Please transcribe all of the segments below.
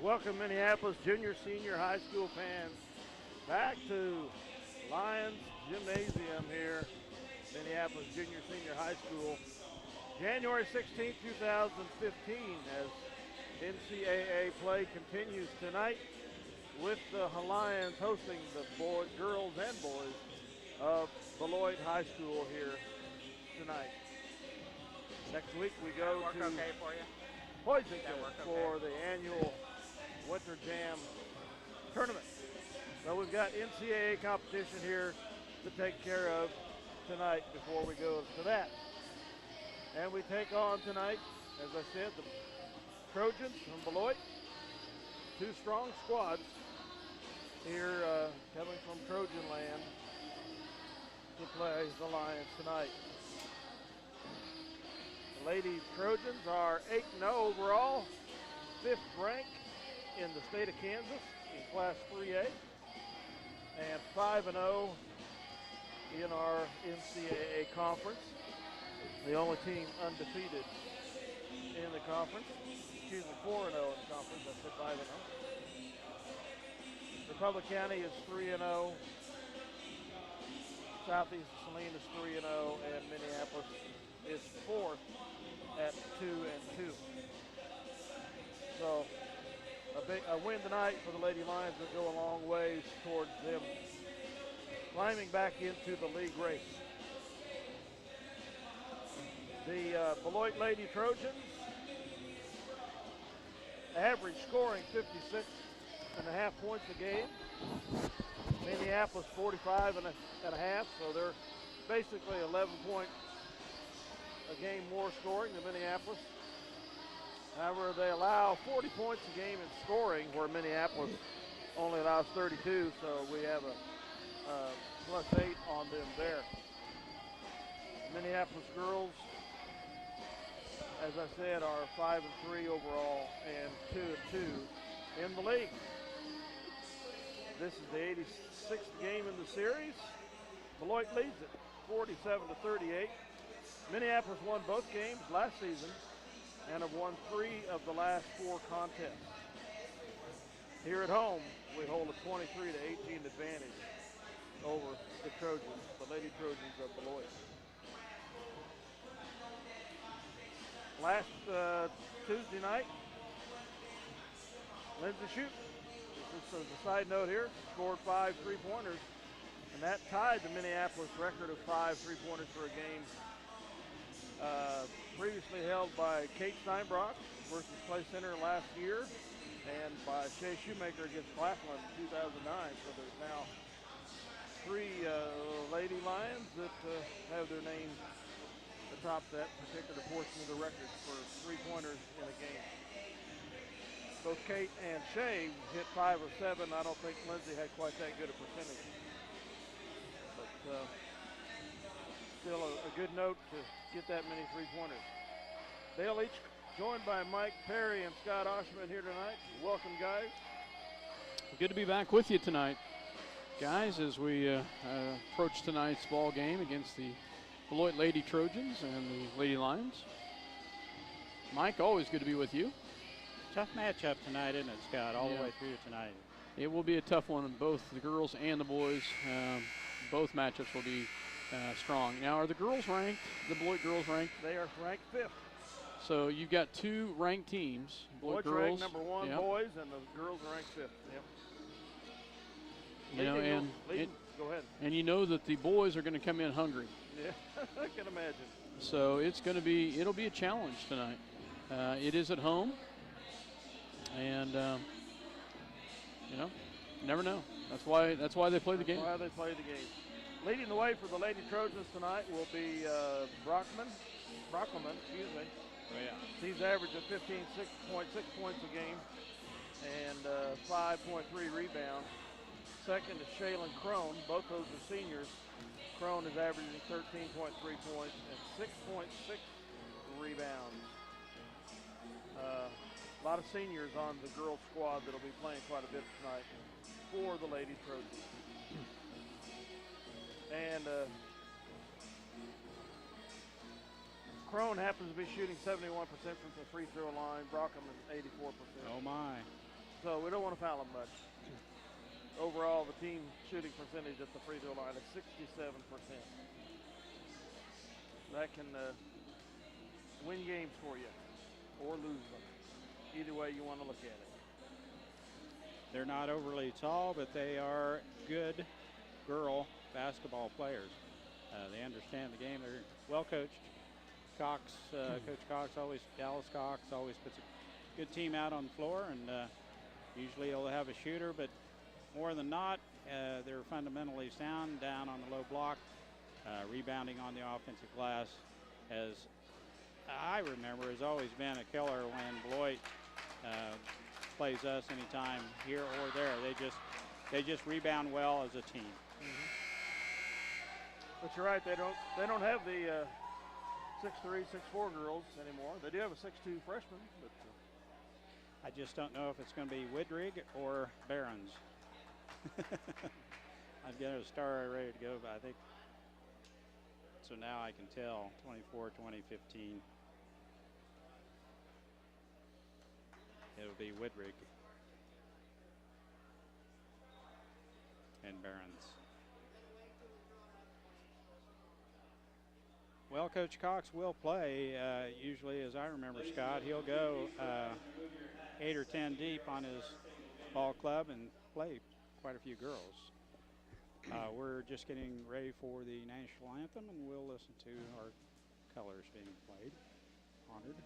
Welcome Minneapolis junior, senior, high school fans back to Lions Gymnasium here, Minneapolis junior, senior, high school. January 16, 2015 as NCAA play continues tonight with the Lions hosting the girls and boys of Beloit High School here tonight. Next week we go to okay for you? Hoisington for the annual Winter Jam tournament. So we've got NCAA competition here to take care of tonight before we go to that. And we take on tonight, as I said, the Trojans from Beloit. Two strong squads here coming from Trojan land to play the Lions tonight. The Lady Trojans are 8-0 overall, 5th rank in the state of Kansas in Class 3A, and 5-0 in our NCAA conference. The only team undefeated in the conference. Excuse me, 4-0 in the conference. I said 5-0. Republic County is 3-0. Southeast Saline is 3-0, and Minneapolis is 4th at 2-2. So a win tonight for the Lady Lions will go a long ways towards them climbing back into the league race. The Beloit Lady Trojans average scoring 56.5 points a game. Minneapolis 45.5, so they're basically 11 point a game more scoring than Minneapolis. However, they allow 40 points a game in scoring, where Minneapolis only allows 32, so we have a +8 on them there. The Minneapolis girls, as I said, are 5-3 overall and 2-2 in the league. This is the 86th game in the series. Beloit leads it 47-38. Minneapolis won both games last season and have won 3 of the last 4 contests. Here at home, we hold a 23-18 advantage over the Trojans, the Lady Trojans of Beloit. Last Tuesday night, Lindsay Shute, just as a side note here, scored 5 3-pointers, and that tied the Minneapolis record of 5 3-pointers for a game previously held by Kate Steinbrock versus Clay Center last year, and by Shea Shoemaker against Claflin in 2009. So there's now 3 Lady Lions that have their names atop that particular portion of the record for 3-pointers in a game. Both Kate and Shea hit 5 or 7. I don't think Lindsay had quite that good a percentage. But still a good note to get that many 3-pointers. They'll each joined by Mike Perry and Scott Oshman here tonight. Welcome, guys. Good to be back with you tonight, guys, as we approach tonight's ball game against the Beloit Lady Trojans and the Lady Lions. Mike, always good to be with you. Tough matchup tonight, isn't it, Scott, all the way through tonight? It will be a tough one, both the girls and the boys. Both matchups will be strong. Now, are the girls ranked, the Beloit girls ranked? They are ranked 5th. So you've got 2 ranked teams. Beloit girls ranked #1 boys, and the girls are ranked 5th. Yep. You know, go ahead. And you know that the boys are going to come in hungry. Yeah, I can imagine. So it'll be a challenge tonight. It is at home, and you know, you never know. That's why they play the game. That's why they play the game. Leading the way for the Lady Trojans tonight will be Brockman, excuse me. Oh, yeah. He's averaging 15.6 points a game and 5.3 rebounds. Second is Shaylin Crone. Both those are seniors. Crone is averaging 13.3 points and 6.6 rebounds. A lot of seniors on the girls squad that'll be playing quite a bit tonight for the Lady Trojans. And Crone happens to be shooting 71% from the free throw line. Brockham is 84%. Oh, my. So we don't want to foul them much. Overall, the team shooting percentage at the free throw line is 67%. That can win games for you or lose them. Either way you want to look at it. They're not overly tall, but they are good girl basketball players. They understand the game. They're well coached. Cox, Coach Cox, Dallas Cox always puts a good team out on the floor, and usually he'll have a shooter, but more than not, they're fundamentally sound down on the low block, rebounding on the offensive glass. As I remember, has always been a killer when Beloit plays us anytime here or there. They just rebound well as a team. Mm-hmm. But you're right, they don't have the 6'3", 6'4" girls anymore. They do have a 6'2" freshman, but I just don't know if it's going to be Widrig or Barons. I've got a star ready to go, but I think so. Now I can tell 24, 2015. It'll be Widrig and Barons. Well, Coach Cox will play. Usually, as I remember, Scott, he'll go 8 or 10 deep on his ball club and play quite a few girls. We're just getting ready for the national anthem, and we'll listen to our colors being played. Honored.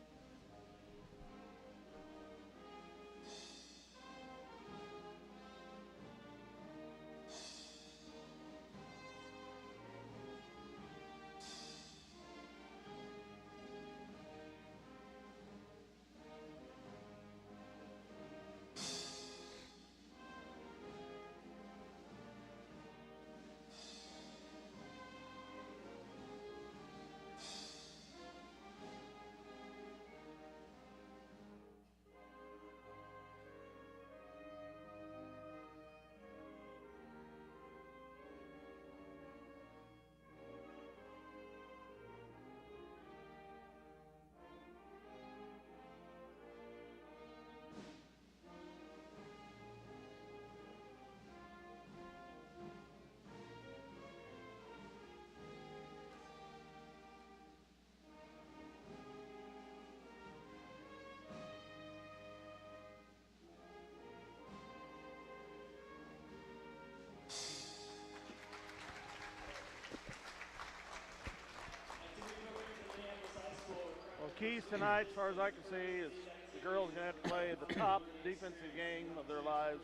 Keys tonight, as far as I can see, is the girls are going to have to play the top defensive game of their lives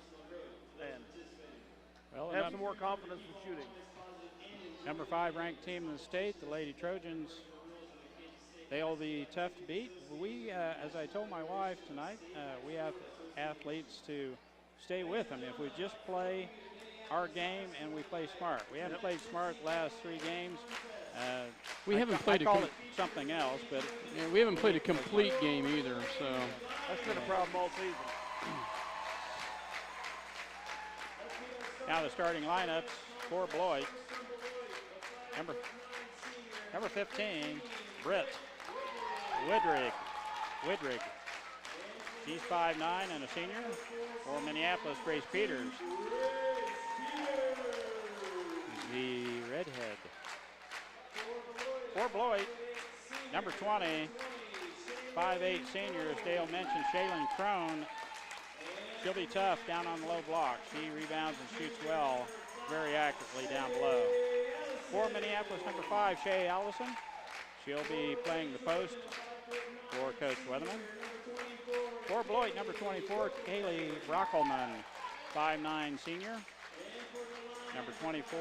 and have some more confidence in shooting. Number 5 ranked team in the state, the Lady Trojans, they'll be tough to beat. We, as I told my wife tonight, we have athletes to stay with them. If we just play our game and we play smart. We haven't played smart the last 3 games. We haven't played I call it something else, but yeah, we haven't played a complete game either. So that's been a problem all season. Now the starting lineups for Beloit. Number 15, Britt Widrig. She's 5'9" and a senior. For Minneapolis, Grace Peters, the redhead. For Beloit, number 20, 5'8" senior, as Dale mentioned, Shaylin Crone. She'll be tough down on the low block. She rebounds and shoots well, very accurately down below. For Minneapolis, number 5, Shay Allison. She'll be playing the post for Coach Weatherman. For Beloit, number 24, Kaylee Brockelman, 5'9" senior. Number 24,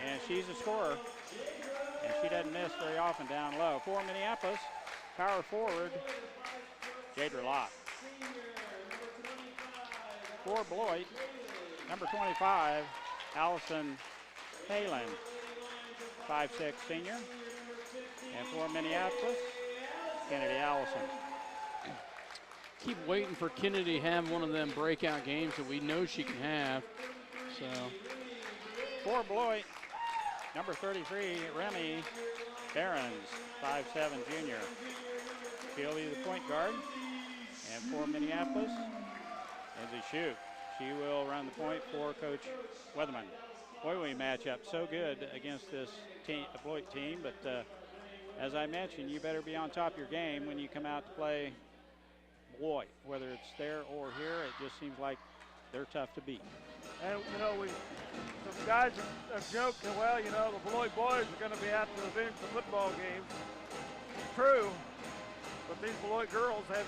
and she's a scorer. And she doesn't miss very often down low. For Minneapolis, power forward, Jadra Lott. For Beloit, number 25, Allison Halen, 5'6" senior. And for Minneapolis, Kennedy Allison. Keep waiting for Kennedy to have one of them breakout games that we know she can have. So for Beloit, number 33, Remy Barons, 5'7" junior. She'll be the point guard. And for Minneapolis, Lindsay Shoup. She will run the point for Coach Weatherman. Boy, we match up so good against this team, Beloit team, but as I mentioned, you better be on top of your game when you come out to play Beloit. Whether it's there or here, it just seems like they're tough to beat. And, you know, some guys have joked that, well, you know, the Beloit boys are going to be out to avenge the football game. True, but these Beloit girls had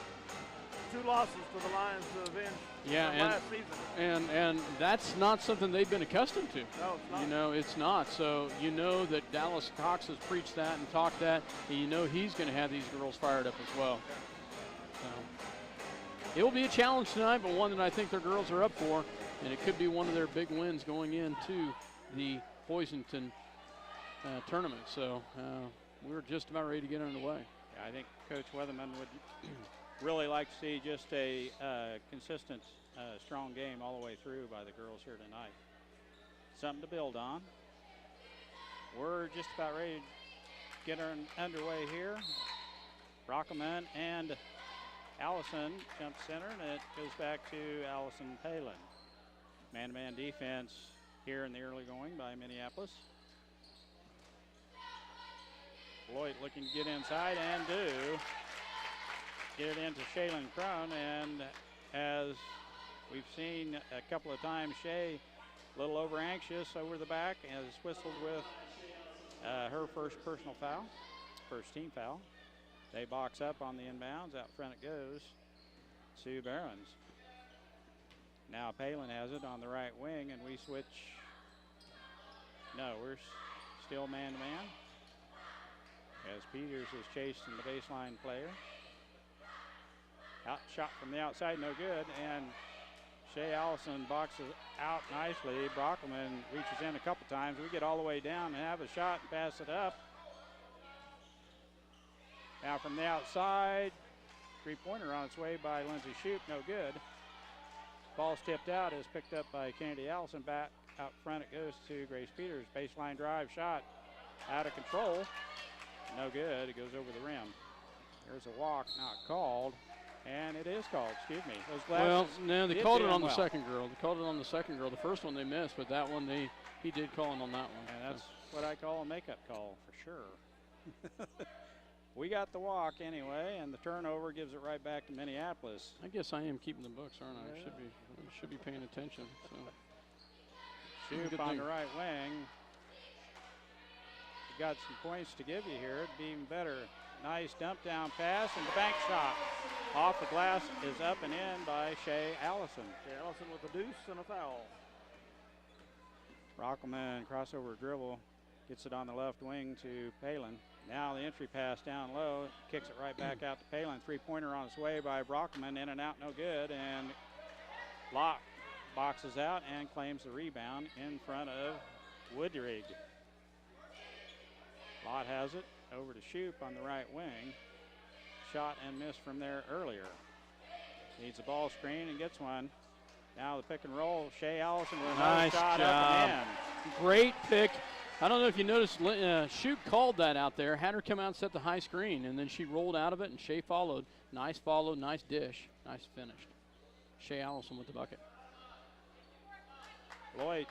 2 losses to the Lions to avenge last season. And that's not something they've been accustomed to. No, it's not. You know, it's not. So you know that Dallas Cox has preached that and talked that, and you know he's going to have these girls fired up as well. So it will be a challenge tonight, but one that I think their girls are up for, and it could be one of their big wins going into the Hoisington tournament. So we're just about ready to get underway. Yeah, I think Coach Weatherman would really like to see just a consistent, strong game all the way through by the girls here tonight. Something to build on. We're just about ready to get her underway here. Brockelman and Allison jump center, and it goes back to Allison Palin. Man-to-man defense here in the early going by Minneapolis. Beloit looking to get inside and do. Get it into Shaylin Crone, and as we've seen a couple of times, Shay a little over anxious over the back, and has whistled with her first personal foul, first team foul. They box up on the inbounds. Out front it goes. Sue Barons. Now Palin has it on the right wing, and we switch. No, we're still man-to-man. As Peters is chasing the baseline player. Out shot from the outside, no good, and Shay Allison boxes out nicely. Brockelman reaches in a couple times. We get all the way down and have a shot and pass it up. Now from the outside, 3-pointer on its way by Lindsay Shoup, no good. Ball's tipped out, is picked up by Kennedy Allison. Back out front it goes to Grace Peters. Baseline drive shot out of control. No good, it goes over the rim. There's a walk, not called. And it is called, excuse me. Those well, no, they called it on the well. second girl. They called it on the second girl. The first one they missed, but that one he did call it on that one. And that's what I call a makeup call for sure. We got the walk anyway, and the turnover gives it right back to Minneapolis. I guess I am keeping the books, aren't I? Yeah. I should be paying attention. So. Shoup on the right wing. You got some points to give you here. It'd be even better. Nice dump down pass, and the bank shot off the glass is up and in by Shay Allison. Shay Allison with a deuce and a foul. Brockelman crossover dribble, gets it on the left wing to Palin. Now the entry pass down low, kicks it right back out to Palin. 3-pointer on its way by Brockelman, in and out, no good, and Locke boxes out and claims the rebound in front of Woodrig. Lott has it over to Shoup on the right wing. Shot and missed from there earlier. Needs a ball screen and gets one. Now the pick and roll. Shay Allison with a nice shot up and in. Great pick. I don't know if you noticed, Shoup called that out there, had her come out and set the high screen, and then she rolled out of it, and Shay followed. Nice follow, nice dish, nice finish. Shay Allison with the bucket. Beloit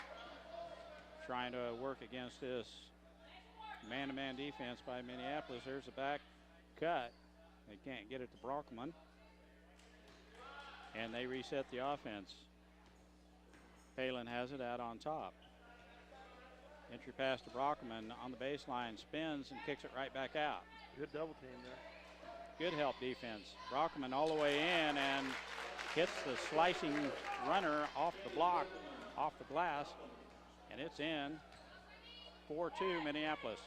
trying to work against this man-to-man defense by Minneapolis. There's a back cut. They can't get it to Brockelman. And they reset the offense. Palin has it out on top. Entry pass to Brockelman on the baseline, spins and kicks it right back out. Good double team there. Good help defense. Brockelman all the way in and hits the slicing runner off the block, off the glass, and it's in. 4-2 Minneapolis.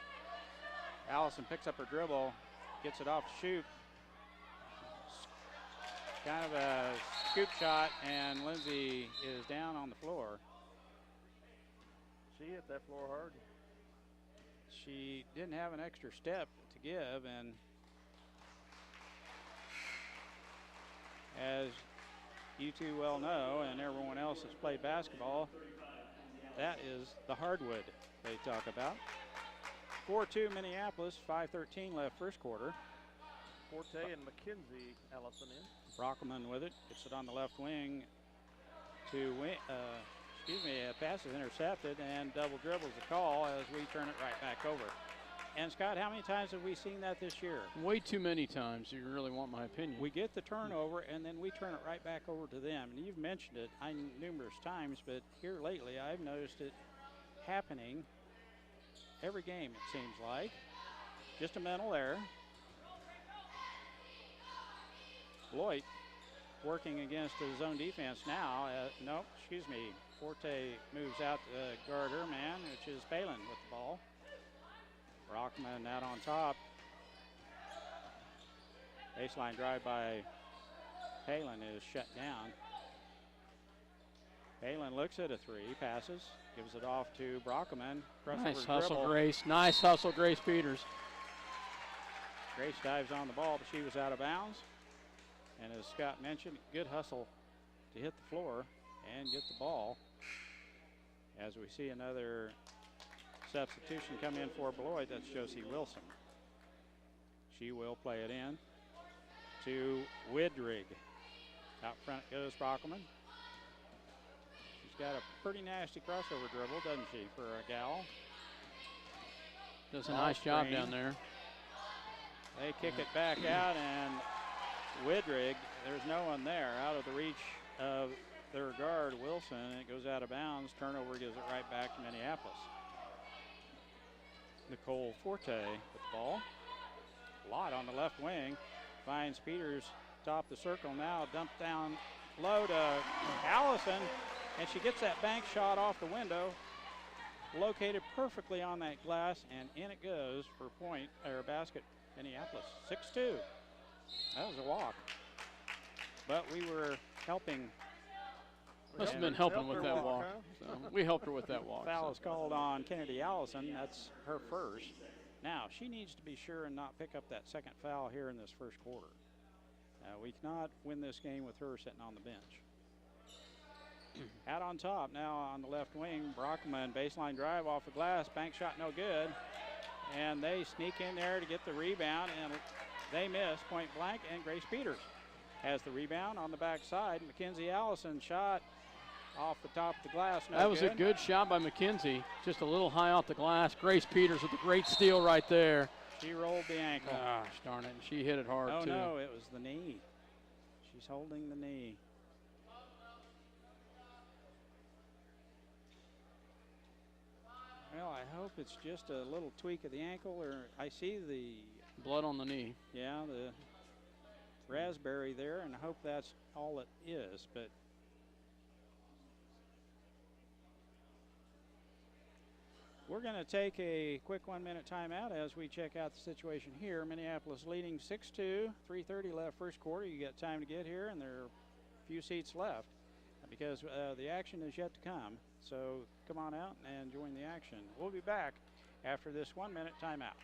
Allison picks up her dribble, gets it off to Shoup. Kind of a scoop shot, and Lindsay is down on the floor. She hit that floor hard. She didn't have an extra step to give, and as you two well know, and everyone else that's played basketball, that is the hardwood they talk about. 4-2 Minneapolis, 5:13 left first quarter. Forte and McKenzie Allison in. Brockelman with it, gets it on the left wing to win. Pass is intercepted, and double dribbles the call as we turn it right back over. And Scott, how many times have we seen that this year? Way too many times. You really want my opinion. We get the turnover, and then we turn it right back over to them. And you've mentioned it numerous times, but here lately I've noticed it happening every game, it seems like. Just a mental error. Beloit working against the zone defense now. Forte moves out to guard her man, which is Palin with the ball. Brockman out on top. Baseline drive by Palin is shut down. Palin looks at a three, passes, gives it off to Brockman. Nice hustle, Grace. Nice hustle, Grace Peters. Grace dives on the ball, but she was out of bounds. And as Scott mentioned, good hustle to hit the floor and get the ball. As we see another substitution come in for Beloit, that's Josie Wilson. She will play it in to Widrig. Out front goes Brockman. She's got a pretty nasty crossover dribble, doesn't she, for a gal? Does a nice job down there. They kick it back out, and Widrig, there's no one there, out of the reach of their guard, Wilson. It goes out of bounds. Turnover gives it right back to Minneapolis. Nicole Forte with the ball. Lott on the left wing. Finds Peters top the circle now. Dumped down low to Allison. And she gets that bank shot off the window. Located perfectly on that glass. And in it goes for point, or basket, Minneapolis. 6-2. That was a walk. But we were helping. Must have been helping with that walk. So we helped her with that walk. Foul is called on Kennedy Allison. That's her first. Now, she needs to be sure and not pick up that second foul here in this first quarter. We cannot win this game with her sitting on the bench. Out on top now on the left wing, Brockman, baseline drive off the glass. Bank shot no good. And they sneak in there to get the rebound, and they miss point blank, and Grace Peters has the rebound on the backside. Mackenzie Allison shot off the top of the glass. That was a good shot by Mackenzie. Just a little high off the glass. Grace Peters with a great steal right there. She rolled the ankle. Gosh darn it. And she hit it hard, too. Oh, no, it was the knee. She's holding the knee. Well, I hope it's just a little tweak of the ankle, or I see the blood on the knee. Yeah, the raspberry there, and I hope that's all it is. But we're going to take a quick 1-minute timeout as we check out the situation here. Minneapolis leading 6-2, 3:30 left first quarter. You got time to get here, and there are a few seats left because the action is yet to come. So come on out and join the action. We'll be back after this 1-minute timeout.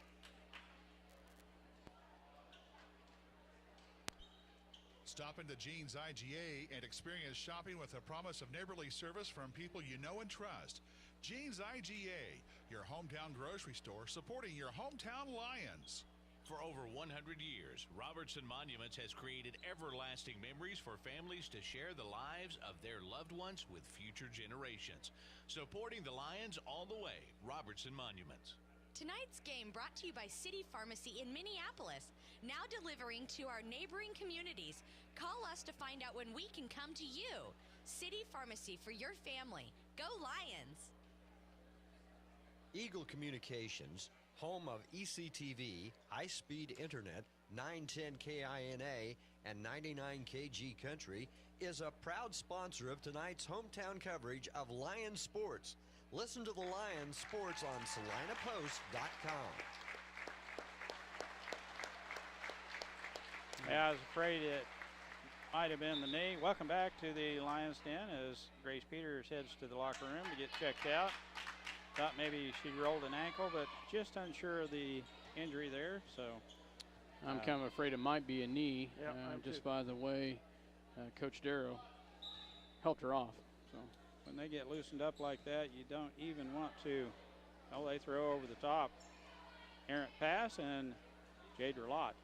Stop into Jeans IGA and experience shopping with a promise of neighborly service from people you know and trust. Jeans IGA, your hometown grocery store supporting your hometown Lions. For over 100 years, Robertson Monuments has created everlasting memories for families to share the lives of their loved ones with future generations. Supporting the Lions all the way, Robertson Monuments. Tonight's game brought to you by City Pharmacy in Minneapolis, now delivering to our neighboring communities. Call us to find out when we can come to you. City Pharmacy for your family. Go Lions! Eagle Communications, home of ECTV, high-speed internet, 910 KINA, and 99 KG Country, is a proud sponsor of tonight's hometown coverage of Lions sports. Listen to the Lions sports on SalinaPost.com. Yeah, I was afraid it might have been the knee. Welcome back to the Lions Den as Grace Peters heads to the locker room to get checked out. Thought maybe she rolled an ankle, but just unsure of the injury there. So I'm kind of afraid it might be a knee, just too. by the way Coach Darrow helped her off. So when they get loosened up like that, you don't even want to. Oh, they throw over the top. Errant pass, and Jade Lott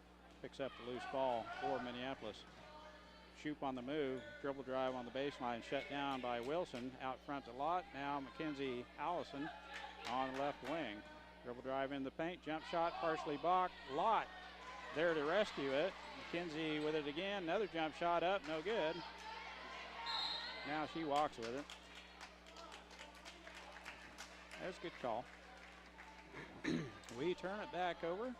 picks up the loose ball for Minneapolis. Shoop on the move, dribble drive on the baseline, shut down by Wilson. Out front to Lott. Now Mackenzie Allison on the left wing. Dribble drive in the paint, jump shot partially blocked. Lott there to rescue it. Mackenzie with it again, another jump shot up, no good. Now she walks with it. That's a good call. We turn it back over.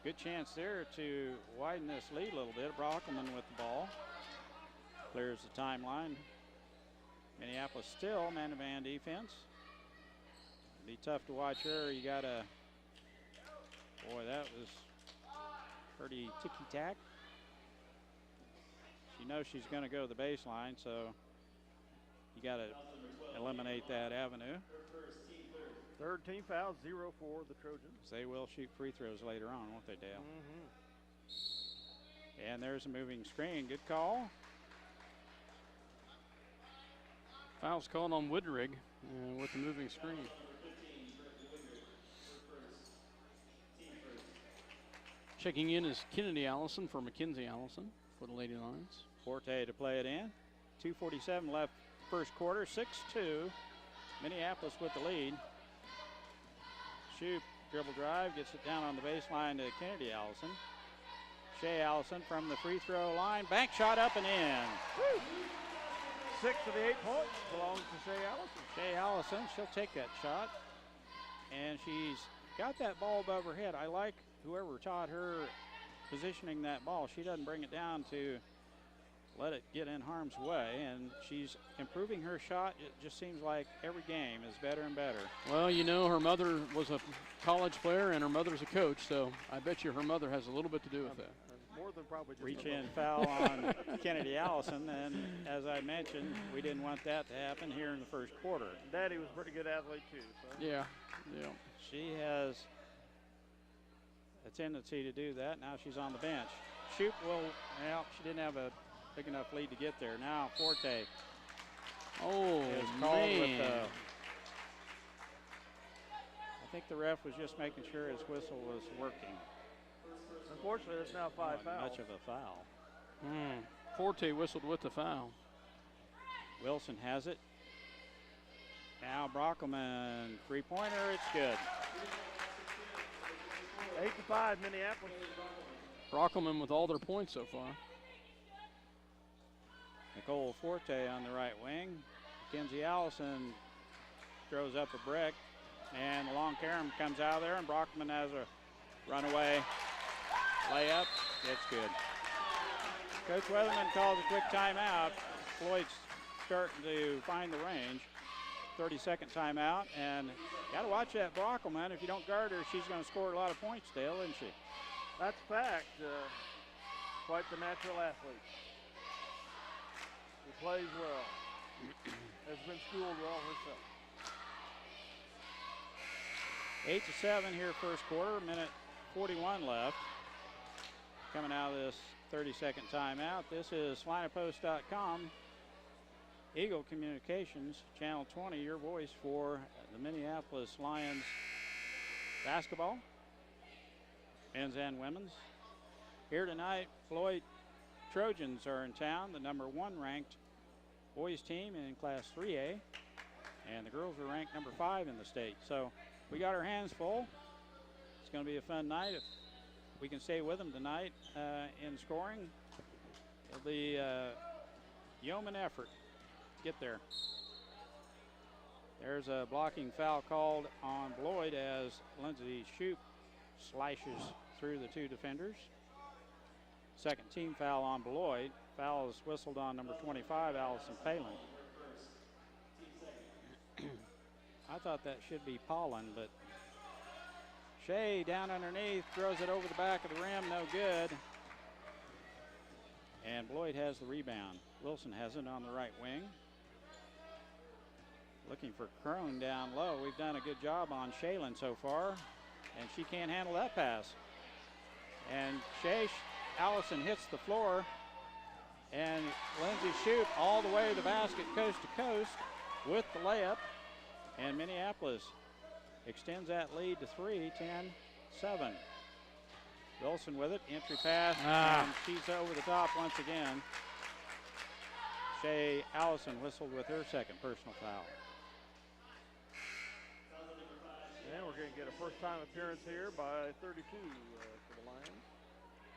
Good chance there to widen this lead a little bit. Brockelman with the ball. Clears the timeline. Minneapolis still man-to-man defense. Be tough to watch her. You got to, boy, that was pretty ticky-tack. She knows she's going to go to the baseline, so you got to eliminate that avenue. Third team foul, 0 for the Trojans. They will shoot free throws later on, won't they, Dale? And there's a moving screen. Good call. Foul's called on Woodrig with the moving screen. Checking in is Kennedy Allison for Mackenzie Allison for the Lady Lions. Forte to play it in. 2:47 left first quarter, 6-2. Minneapolis with the lead. Shoop, dribble drive, gets it down on the baseline to Kennedy Allison. Shea Allison from the free throw line. Bank shot up and in. Woo! 6 of the 8 points belongs to Shea Allison. Shea Allison, she'll take that shot. And she's got that ball above her head. I like whoever taught her positioning that ball. She doesn't bring it down to let it get in harm's way, and she's improving her shot. It just seems like every game is better and better. Well, you know, her mother was a college player and her mother's a coach, so I bet you her mother has a little bit to do with that. More than probably just reach in foul on Kennedy Allison, and as I mentioned, we didn't want that to happen here in the first quarter. Daddy was a pretty good athlete too. So. Yeah. She has a tendency to do that. Now she's on the bench. Shoop will, well, she didn't have a big enough lead to get there. Now Forte. Oh, is called man. with I think the ref was just making sure his whistle was working. Unfortunately, it's now 5 fouls. Much of a foul. Forte whistled with the foul. Wilson has it. Now Brockelman, three-pointer, it's good. 8-5, Minneapolis. Brockelman with all their points so far. Nicole Forte on the right wing. Mackenzie Allison throws up a brick, and the long carom comes out of there, and Brockelman has a runaway layup. It's good. Coach Weatherman calls a quick timeout. Floyd's starting to find the range. 30-second timeout, and got to watch that Brockelman. If you don't guard her, she's going to score a lot of points, Dale, isn't she? That's a fact. Quite the natural athlete. He plays well. Has been schooled well herself. 8-7 here first quarter, minute 41 left. Coming out of this 30-second timeout, this is FlyingPost.com. Eagle Communications, Channel 20, your voice for the Minneapolis Lions basketball, men's and women's. Here tonight, Beloit Trojans are in town, the number 1 ranked boys team in Class 3A, and the girls are ranked number 5 in the state. So we got our hands full. It's going to be a fun night. If we can stay with them tonight in scoring, it'll be a yeoman effort. Get there. There's a blocking foul called on Beloit as Lindsay Shoop slashes through the 2 defenders. Second team foul on Beloit. Foul is whistled on number 25, Allison Palin. I thought that should be Paulin, but Shea down underneath, throws it over the back of the rim, no good. And Beloit has the rebound. Wilson has it on the right wing. Looking for Crone down low. We've done a good job on Shaylin so far, and she can't handle that pass. And Allison hits the floor, and Lindsay Shoop all the way to the basket, coast to coast, with the layup. And Minneapolis extends that lead to 3, 10-7. Wilson with it, entry pass, and she's over the top once again. Shea Allison whistled with her second personal foul. And we're going to get a first-time appearance here by 32 for the Lions.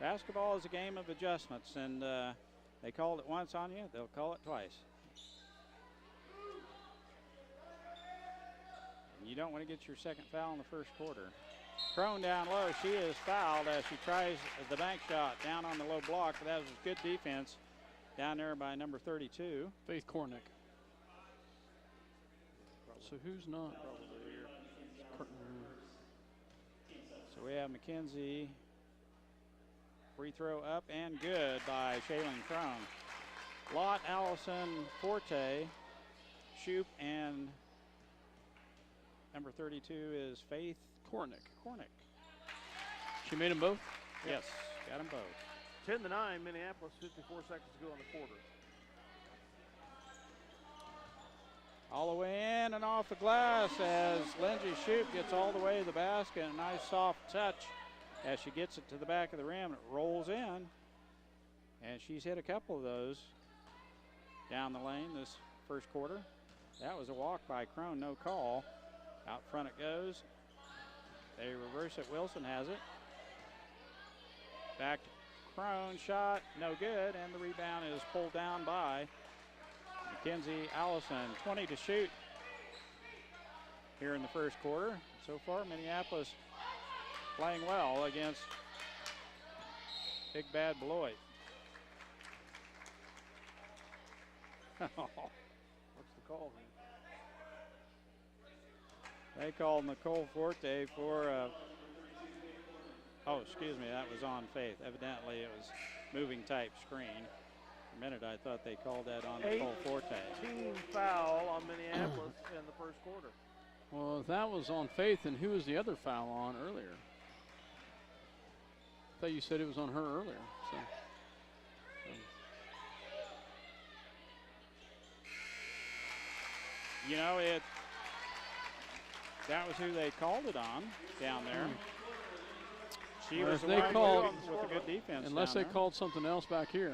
Basketball is a game of adjustments, and they called it once on you, they'll call it twice. And you don't want to get your second foul in the first quarter. Crone down low, she is fouled as she tries the bank shot down on the low block, but that was good defense down there by number 32. Faith Cornick. So who's not? So we have McKenzie. Free throw up and good by Shaylin Crone. Lott, Allison, Forte, Shoup, and number 32 is Faith Cornick. She made them both? Yes, got them both. 10-9, Minneapolis, 54 seconds to go in the quarter. All the way in and off the glass as Lindsay Shoup gets all the way to the basket. A nice soft touch as she gets it to the back of the rim. It rolls in, and she's hit a couple of those down the lane this first quarter. That was a walk by Crone, no call. Out front it goes. They reverse it. Wilson has it. Back to Crone, shot, no good, and the rebound is pulled down by Mackenzie Allison. 20 to shoot here in the first quarter. So far, Minneapolis playing well against Big Bad Beloit. What's the call here? They called Nicole Forte for oh, excuse me, that was on Faith. Evidently it was moving type screen. For a minute I thought they called that on Nicole Forte. Team foul on Minneapolis in the first quarter. Well, if that was on Faith, then who was the other foul on earlier? I thought you said it was on her earlier. So. You know, that was who they called it on down there. She was the one called with a good defense. Unless they called something else back here.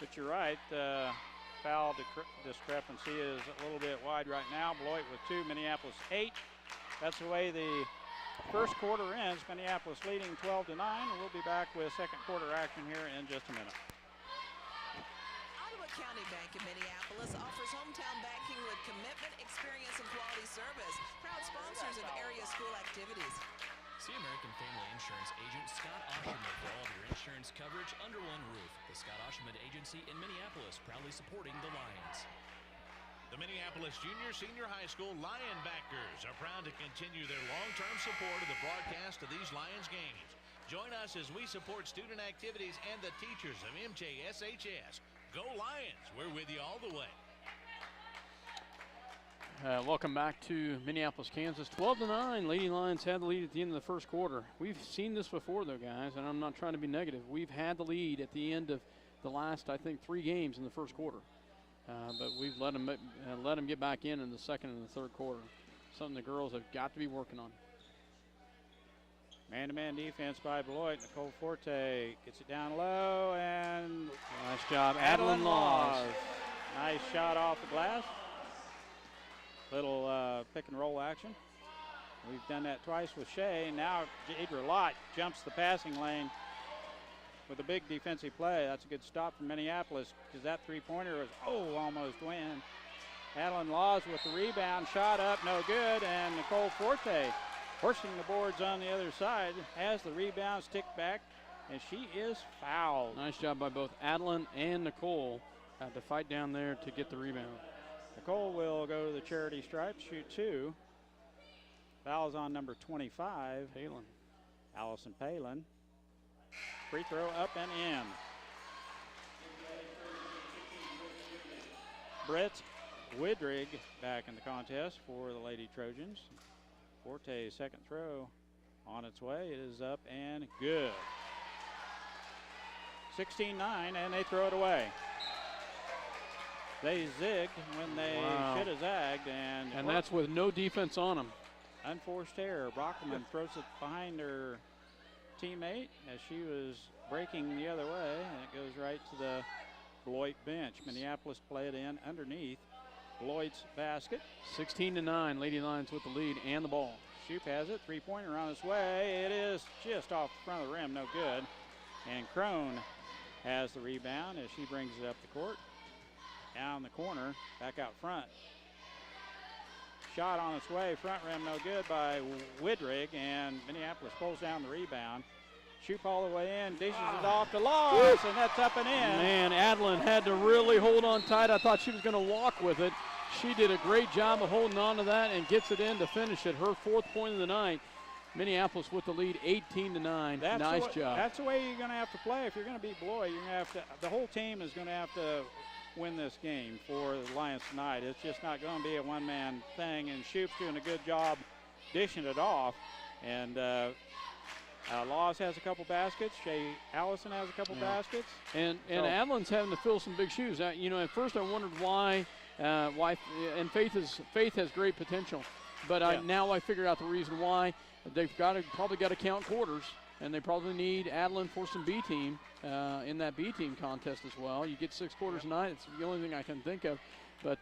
But you're right. Foul discrepancy is a little bit wide right now. Beloit with 2, Minneapolis 8. That's the way the first quarter ends. Minneapolis leading 12-9. And we'll be back with second quarter action here in just a minute. County Bank in Minneapolis offers hometown banking with commitment, experience, and quality service. Proud sponsors of area school activities. See American Family Insurance agent Scott Osherman for all of your insurance coverage under one roof. The Scott Osherman Agency in Minneapolis, proudly supporting the Lions. The Minneapolis Junior Senior High School Lionbackers are proud to continue their long-term support of the broadcast of these Lions games. Join us as we support student activities and the teachers of MJSHS. Go Lions! We're with you all the way. Welcome back to Minneapolis, Kansas. 12-9. Lady Lions had the lead at the end of the first quarter. We've seen this before, though, guys, and I'm not trying to be negative. We've had the lead at the end of the last, I think, 3 games in the first quarter. But we've let them get back in the second and the third quarter. Something the girls have got to be working on. Man-to-man defense by Beloit. Nicole Forte gets it down low, and nice job, Adeline Laws. Nice shot off the glass. Little pick and roll action. We've done that twice with Shea. Now Jadra Lott jumps the passing lane with a big defensive play. That's a good stop from Minneapolis because that three-pointer was, almost win. Adeline Laws with the rebound, shot up, no good, and Nicole Forte forcing the boards on the other side, has the rebound, stick back, and she is fouled. Nice job by both Adeline and Nicole to fight down there to get the rebound. Nicole will go to the charity stripe, shoot 2. Fouls on number 25. Palin. Allison Palin. Free throw up and in. Brett Widrig back in the contest for the Lady Trojans. Forte's second throw on its way. It is up and good. 16-9, and they throw it away. They zigged when they should have zagged. And that's with no defense on them. Unforced error. Brockman throws it behind her teammate as she was breaking the other way, and it goes right to the Beloit bench. Minneapolis play it in underneath Beloit's basket. 16-9, Lady Lions with the lead and the ball. Shoup has it, three-pointer on its way. It is just off the front of the rim, no good. And Crone has the rebound as she brings it up the court. Down the corner, back out front. Shot on its way, front rim, no good by Widrig, and Minneapolis pulls down the rebound. Shoup all the way in, dishes it off to Laws, and that's up and in. Man, Adeline had to really hold on tight. I thought she was going to walk with it. She did a great job of holding on to that and gets it in to finish it. Her 4th point of the night. Minneapolis with the lead, 18-9. Nice job. That's the way you're going to have to play if you're going to beat Beloit. You're going to have to. The whole team is going to have to win this game for the Lions tonight. It's just not going to be a one-man thing. And Shoup's doing a good job dishing it off. And Laws has a couple baskets. Allison has a couple baskets. And Adeline's having to fill some big shoes. You know, at first I wondered why. And Faith has great potential, but now I figured out the reason why. They've probably got to count quarters, and they probably need Adeline for some B team in that B team contest as well. You get 6 quarters a night. It's the only thing I can think of, but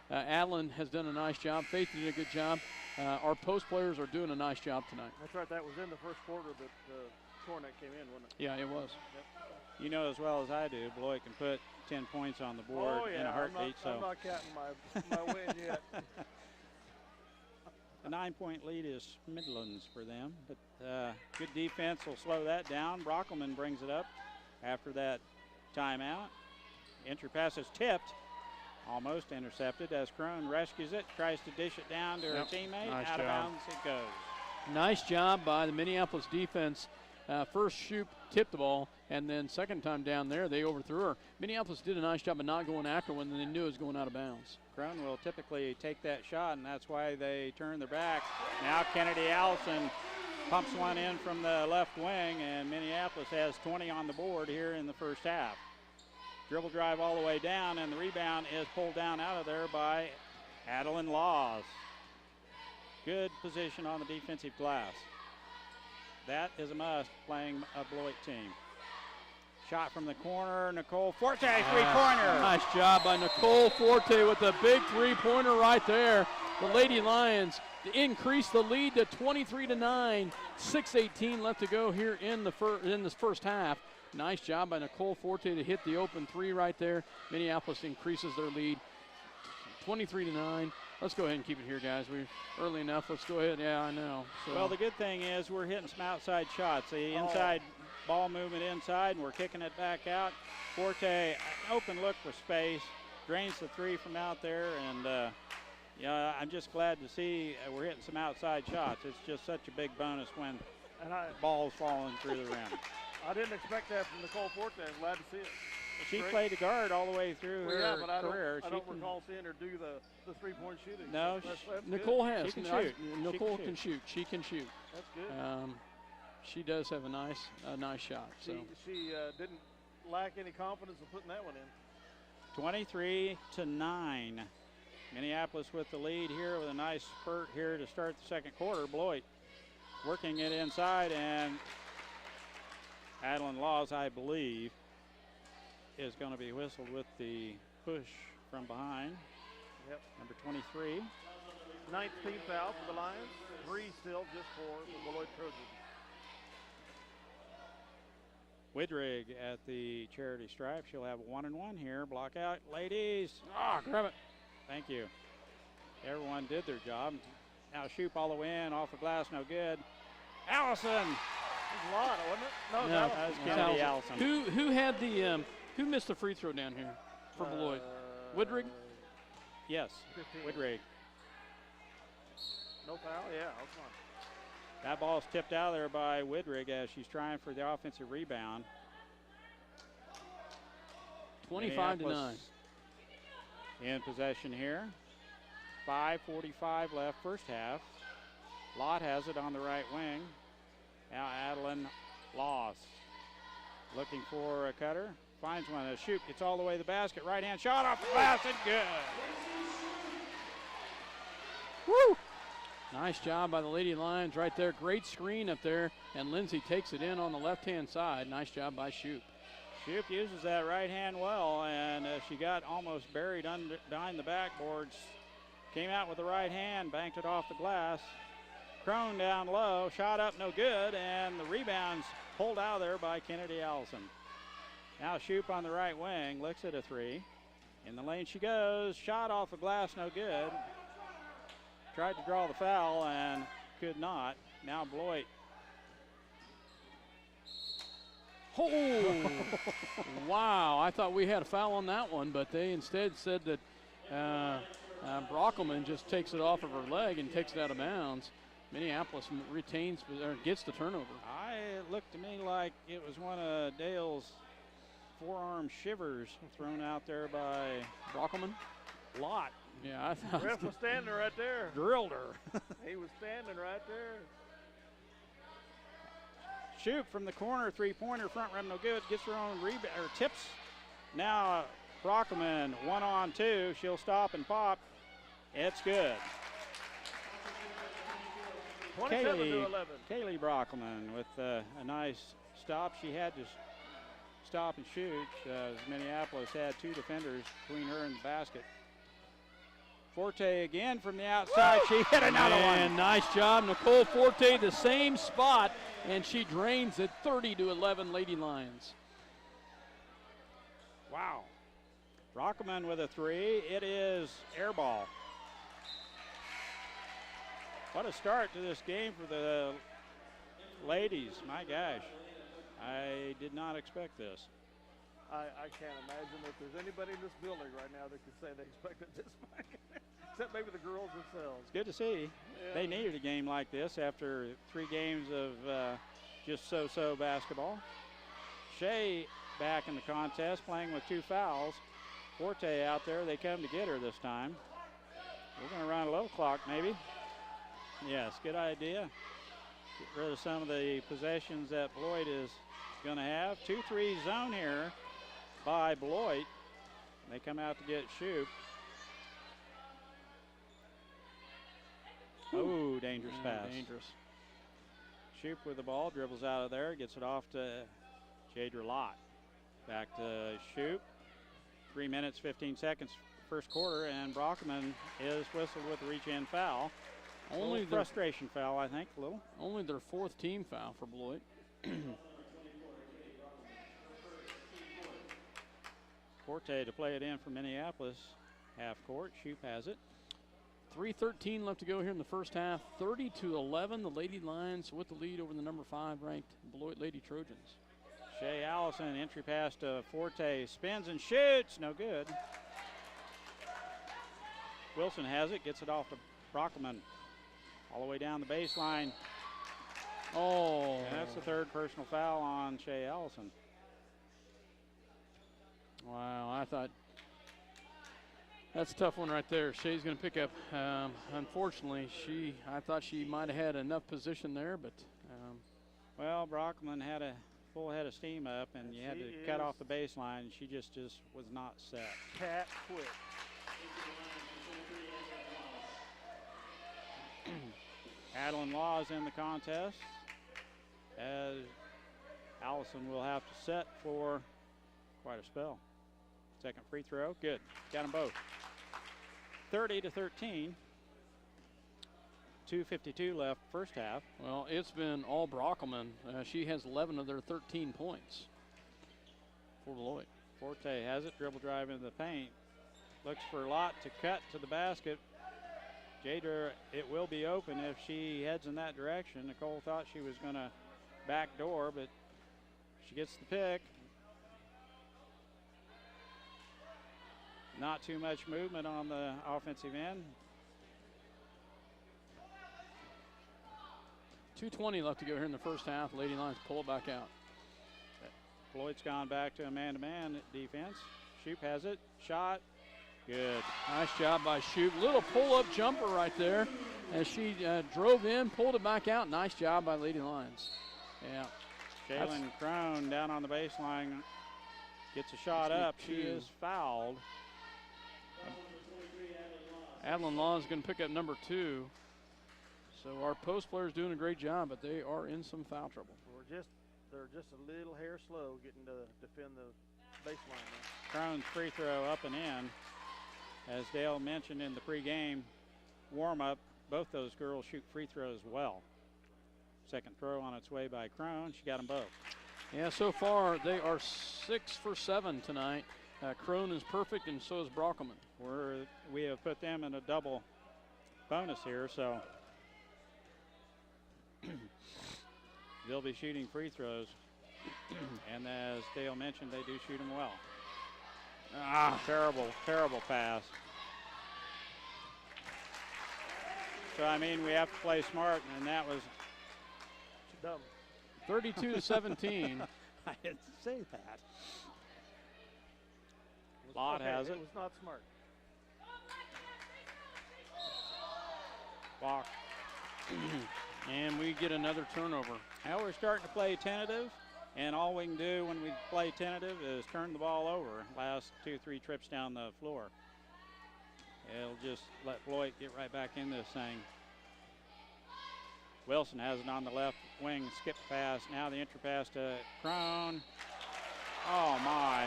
Adeline has done a nice job. Faith did a good job. Our post players are doing a nice job tonight. That's right. That was in the first quarter that Cornet came in, wasn't it? Yeah, it was. Yep. You know as well as I do, Beloit can put 10 points on the board in a heartbeat. I'm not counting my win yet. A 9-point lead is Midlands for them, but good defense will slow that down. Brockelman brings it up after that timeout. Entry pass is tipped, almost intercepted as Crone rescues it, tries to dish it down to her teammate. Nice Out job. of bounds it goes. Nice job by the Minneapolis defense. First Shoup tipped the ball, and then second time down there, they overthrew her. Minneapolis did a nice job of not going after when they knew it was going out of bounds. Crone will typically take that shot, and that's why they turn their back. Now Kennedy Allison pumps one in from the left wing, and Minneapolis has 20 on the board here in the first half. Dribble drive all the way down, and the rebound is pulled down out of there by Adeline Laws. Good position on the defensive glass. That is a must playing a Beloit team. Shot from the corner, Nicole Forte, three-pointer. Nice job by Nicole Forte with a big three-pointer right there. The Lady Lions increase the lead to 23-9. 6:18 left to go here in this first half. Nice job by Nicole Forte to hit the open three right there. Minneapolis increases their lead 23-9. Let's go ahead and keep it here, guys. We're early enough. Let's go ahead. Yeah, I know. So. Well, the good thing is we're hitting some outside shots. The inside ball movement inside, and we're kicking it back out. Forte, an open look for space, drains the three from out there, and I'm just glad to see we're hitting some outside shots. It's just such a big bonus when ball's falling through the rim. I didn't expect that from Nicole Forte. I'm glad to see it. She played the guard all the way through her career. I don't recall seeing her do the three-point shooting. No, that's Nicole good. has. She can shoot. Nicole can shoot. She can shoot. That's good. She does have a nice shot. So she didn't lack any confidence in putting that one in. 23-9. Minneapolis with the lead here with a nice spurt here to start the second quarter. Beloit working it inside, and Adeline Laws, I believe, is going to be whistled with the push from behind. Yep. Number 23. 19th foul for the Lions. 3 still just for the Beloit Trojans. Widrig at the charity stripe. She'll have 1-1 here. Block out, ladies. grab it. Thank you. Everyone did their job. Now Shoup all the way in, off the glass, no good. Allison. It was a lot, wasn't it? No, that was Kennedy Allison. Who had the who missed the free throw down here for Beloit? Widrig? Yes, 15. Widrig. No foul? Yeah, that's fine. That ball's tipped out of there by Widrig as she's trying for the offensive rebound. 25-9. In possession here. 5:45 left first half. Lott has it on the right wing. Now Adeline Laws looking for a cutter. Finds one. A shoot. Gets all the way to the basket. Right hand shot off the glass and good. Woo! Nice job by the Lady Lions right there. Great screen up there, and Lindsay takes it in on the left-hand side. Nice job by Shoup. Shoup uses that right hand well, and she got almost buried behind the backboards. Came out with the right hand, banked it off the glass. Crone down low, shot up, no good, and the rebound's pulled out of there by Kennedy Allison. Now Shoup on the right wing, looks at a three. In the lane she goes, shot off the glass, no good. Tried to draw the foul and could not. Now Beloit. Oh, wow. I thought we had a foul on that one, but they instead said that Brockelman just takes it off of her leg and takes it out of bounds. Minneapolis retains or gets the turnover. It looked to me like it was one of Dale's forearm shivers thrown out there by Brockelman. Lot. Yeah, I thought. The ref was standing right there. Drilled her. He was standing right there. Shoup from the corner, three-pointer, front rim, no good. Gets her own rebound, or tips. Now Brockelman, 1-on-2. She'll stop and pop. It's good. 27-11. Kaylee Brockelman with a nice stop. She had to stop and shoot. Minneapolis had two defenders between her and the basket. Forte again from the outside. She hit another one. Nice job, Nicole Forte, the same spot, and she drains it. 30-11 Lady Lions. Wow. Brockelman with a three. It is air ball. What a start to this game for the ladies. My gosh. I did not expect this. I can't imagine that there's anybody in this building right now that could say they expected this much, except maybe the girls themselves. It's good to see. Yeah. They needed a game like this after 3 games of just so-so basketball. Shea back in the contest, playing with 2 fouls. Forte out there. They come to get her this time. We're going to run a low clock maybe. Yes, good idea. Get rid of some of the possessions that Beloit is going to have. 2-3 zone here by Beloit. They come out to get Shoup. Oh, dangerous pass. Dangerous. Shoup with the ball, dribbles out of there, gets it off to Jadra Lott. Back to Shoup. 3 minutes, 15 seconds first quarter, and Brockelman is whistled with a reach-in foul. Only frustration foul, I think, a little. Only their 4th team foul for Beloit. Forte to play it in for Minneapolis. Half court, Shoup has it. 3:13 left to go here in the first half. 30-11, the Lady Lions with the lead over the number 5 ranked Beloit Lady Trojans. Shea Allison, entry pass to Forte, spins and shoots, no good. Wilson has it, gets it off to Brockelman. All the way down the baseline. Oh. And that's the 3rd personal foul on Shea Allison. Wow, I thought that's a tough one right there. Shea's going to pick up. Unfortunately, I thought she might have had enough position there, but. Well, Brockelman had a full head of steam up, and you had to cut off the baseline. She just was not set. Cat quick. Adeline Law is in the contest, as Allison will have to set for quite a spell. Second free throw, good. Got them both. 30-13. 2:52 left first half. Well, it's been all Brockelman. She has 11 of their 13 points for Beloit. Forte has it, dribble drive into the paint. Looks for Lott to cut to the basket. Jadra, it will be open if she heads in that direction. Nicole thought she was going to backdoor, but she gets the pick. Not too much movement on the offensive end. 2:20 left to go here in the first half. Lady Lions pull it back out. Beloit's gone back to a man-to-man defense. Shoup has it. Shot. Good. Nice job by Shoup. Little pull-up jumper right there as she drove in, pulled it back out. Nice job by Lady Lions. Yeah. Jalen Crone down on the baseline gets a shot up. She is fouled. Adeline Law is going to pick up number 2. So our post players doing a great job, but they are in some foul trouble. They're just a little hair slow getting to defend the baseline there. Crone's free throw up and in. As Dale mentioned in the pregame warm-up, both those girls shoot free throws well. Second throw on its way by Crone. She got them both. Yeah, so far they are 6 for 7 tonight. Crone is perfect, and so is Brockelman. We have put them in a double bonus here, so they'll be shooting free throws. And as Dale mentioned, they do shoot them well. Terrible, terrible pass. So, I mean, we have to play smart, and that was dumb. 32-17. I didn't say that. Lott has it. It was not smart. Block. And we get another turnover. Now we're starting to play tentative, and all we can do when we play tentative is turn the ball over last 2-3 trips down the floor. It'll just let Beloit get right back in this thing. Wilson has it on the left wing, skip pass. Now the entry pass to Crone. Oh, my.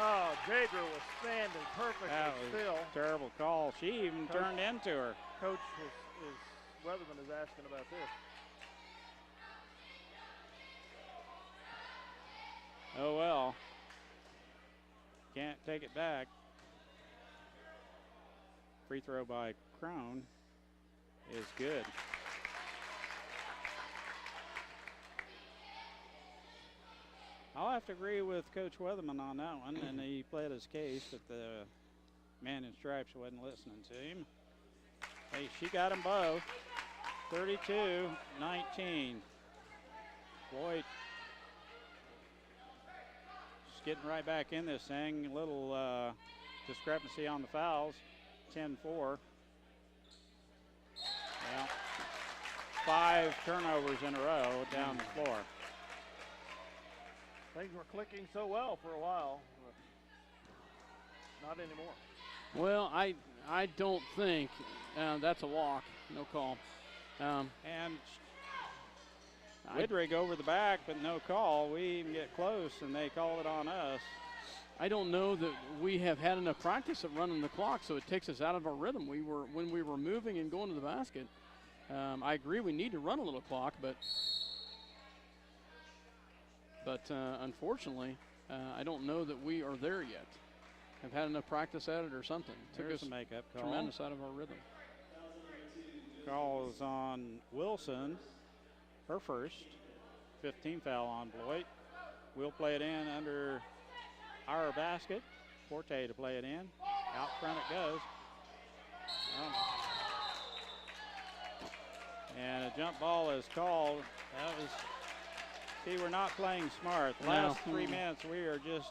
Oh, Jager was standing perfectly still. Terrible call. She even turned into her. Coach Weatherman is asking about this. Oh, well. Can't take it back. Free throw by Crone is good. I'll have to agree with Coach Weatherman on that one, and he played his case that the man in stripes wasn't listening to him. Hey, she got them both. 32-19. Beloit just getting right back in this thing. A little discrepancy on the fouls. 10-4. Yeah. 5 turnovers in a row down the floor. Things were clicking so well for a while, but not anymore. Well, I don't think that's a walk. No call. And Widrig over the back, but no call. We even get close, and they call it on us. I don't know that we have had enough practice at running the clock, so it takes us out of our rhythm. When we were moving and going to the basket, I agree we need to run a little clock, but unfortunately, I don't know that we are there yet. Have had enough practice at it or something. Took us a makeup call. Tremendous out of our rhythm. Call is on Wilson, her first. 15 foul on Beloit. We'll play it in under our basket. Forte to play it in. Out front it goes. And a jump ball is called. That was, see, we're not playing smart. The last 3 minutes, we are just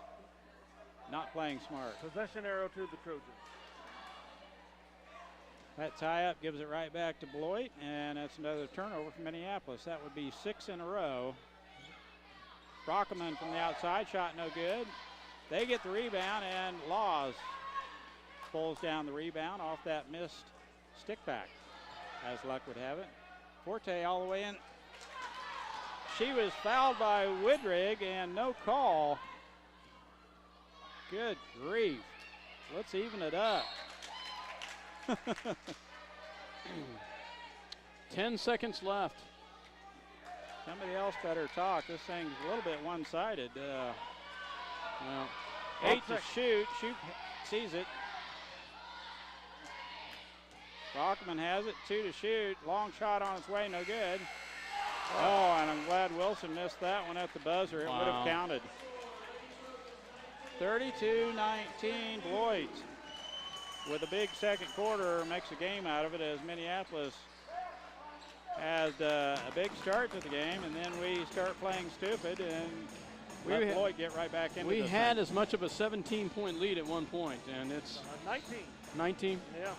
not playing smart. Possession arrow to the Trojans. That tie-up gives it right back to Beloit, and that's another turnover from Minneapolis. That would be 6 in a row. Brockelman from the outside, shot no good. They get the rebound, and Laws pulls down the rebound off that missed stick back, as luck would have it. Forte all the way in. She was fouled by Widrig, and no call. Good grief. Let's even it up. 10 seconds left. Somebody else better talk. This thing's a little bit one-sided. Well, 8 to shoot. Shoot sees it. Brockman has it. 2 to shoot. Long shot on its way. No good. Oh, and I'm glad Wilson missed that one at the buzzer. It would have counted. 32-19 Beloit. With a big second quarter, makes a game out of it as Minneapolis had a big start to the game, and then we start playing stupid, and let Beloit get right back into We had as much of a 17-point lead at one point, and it's 19. 19? Yeah.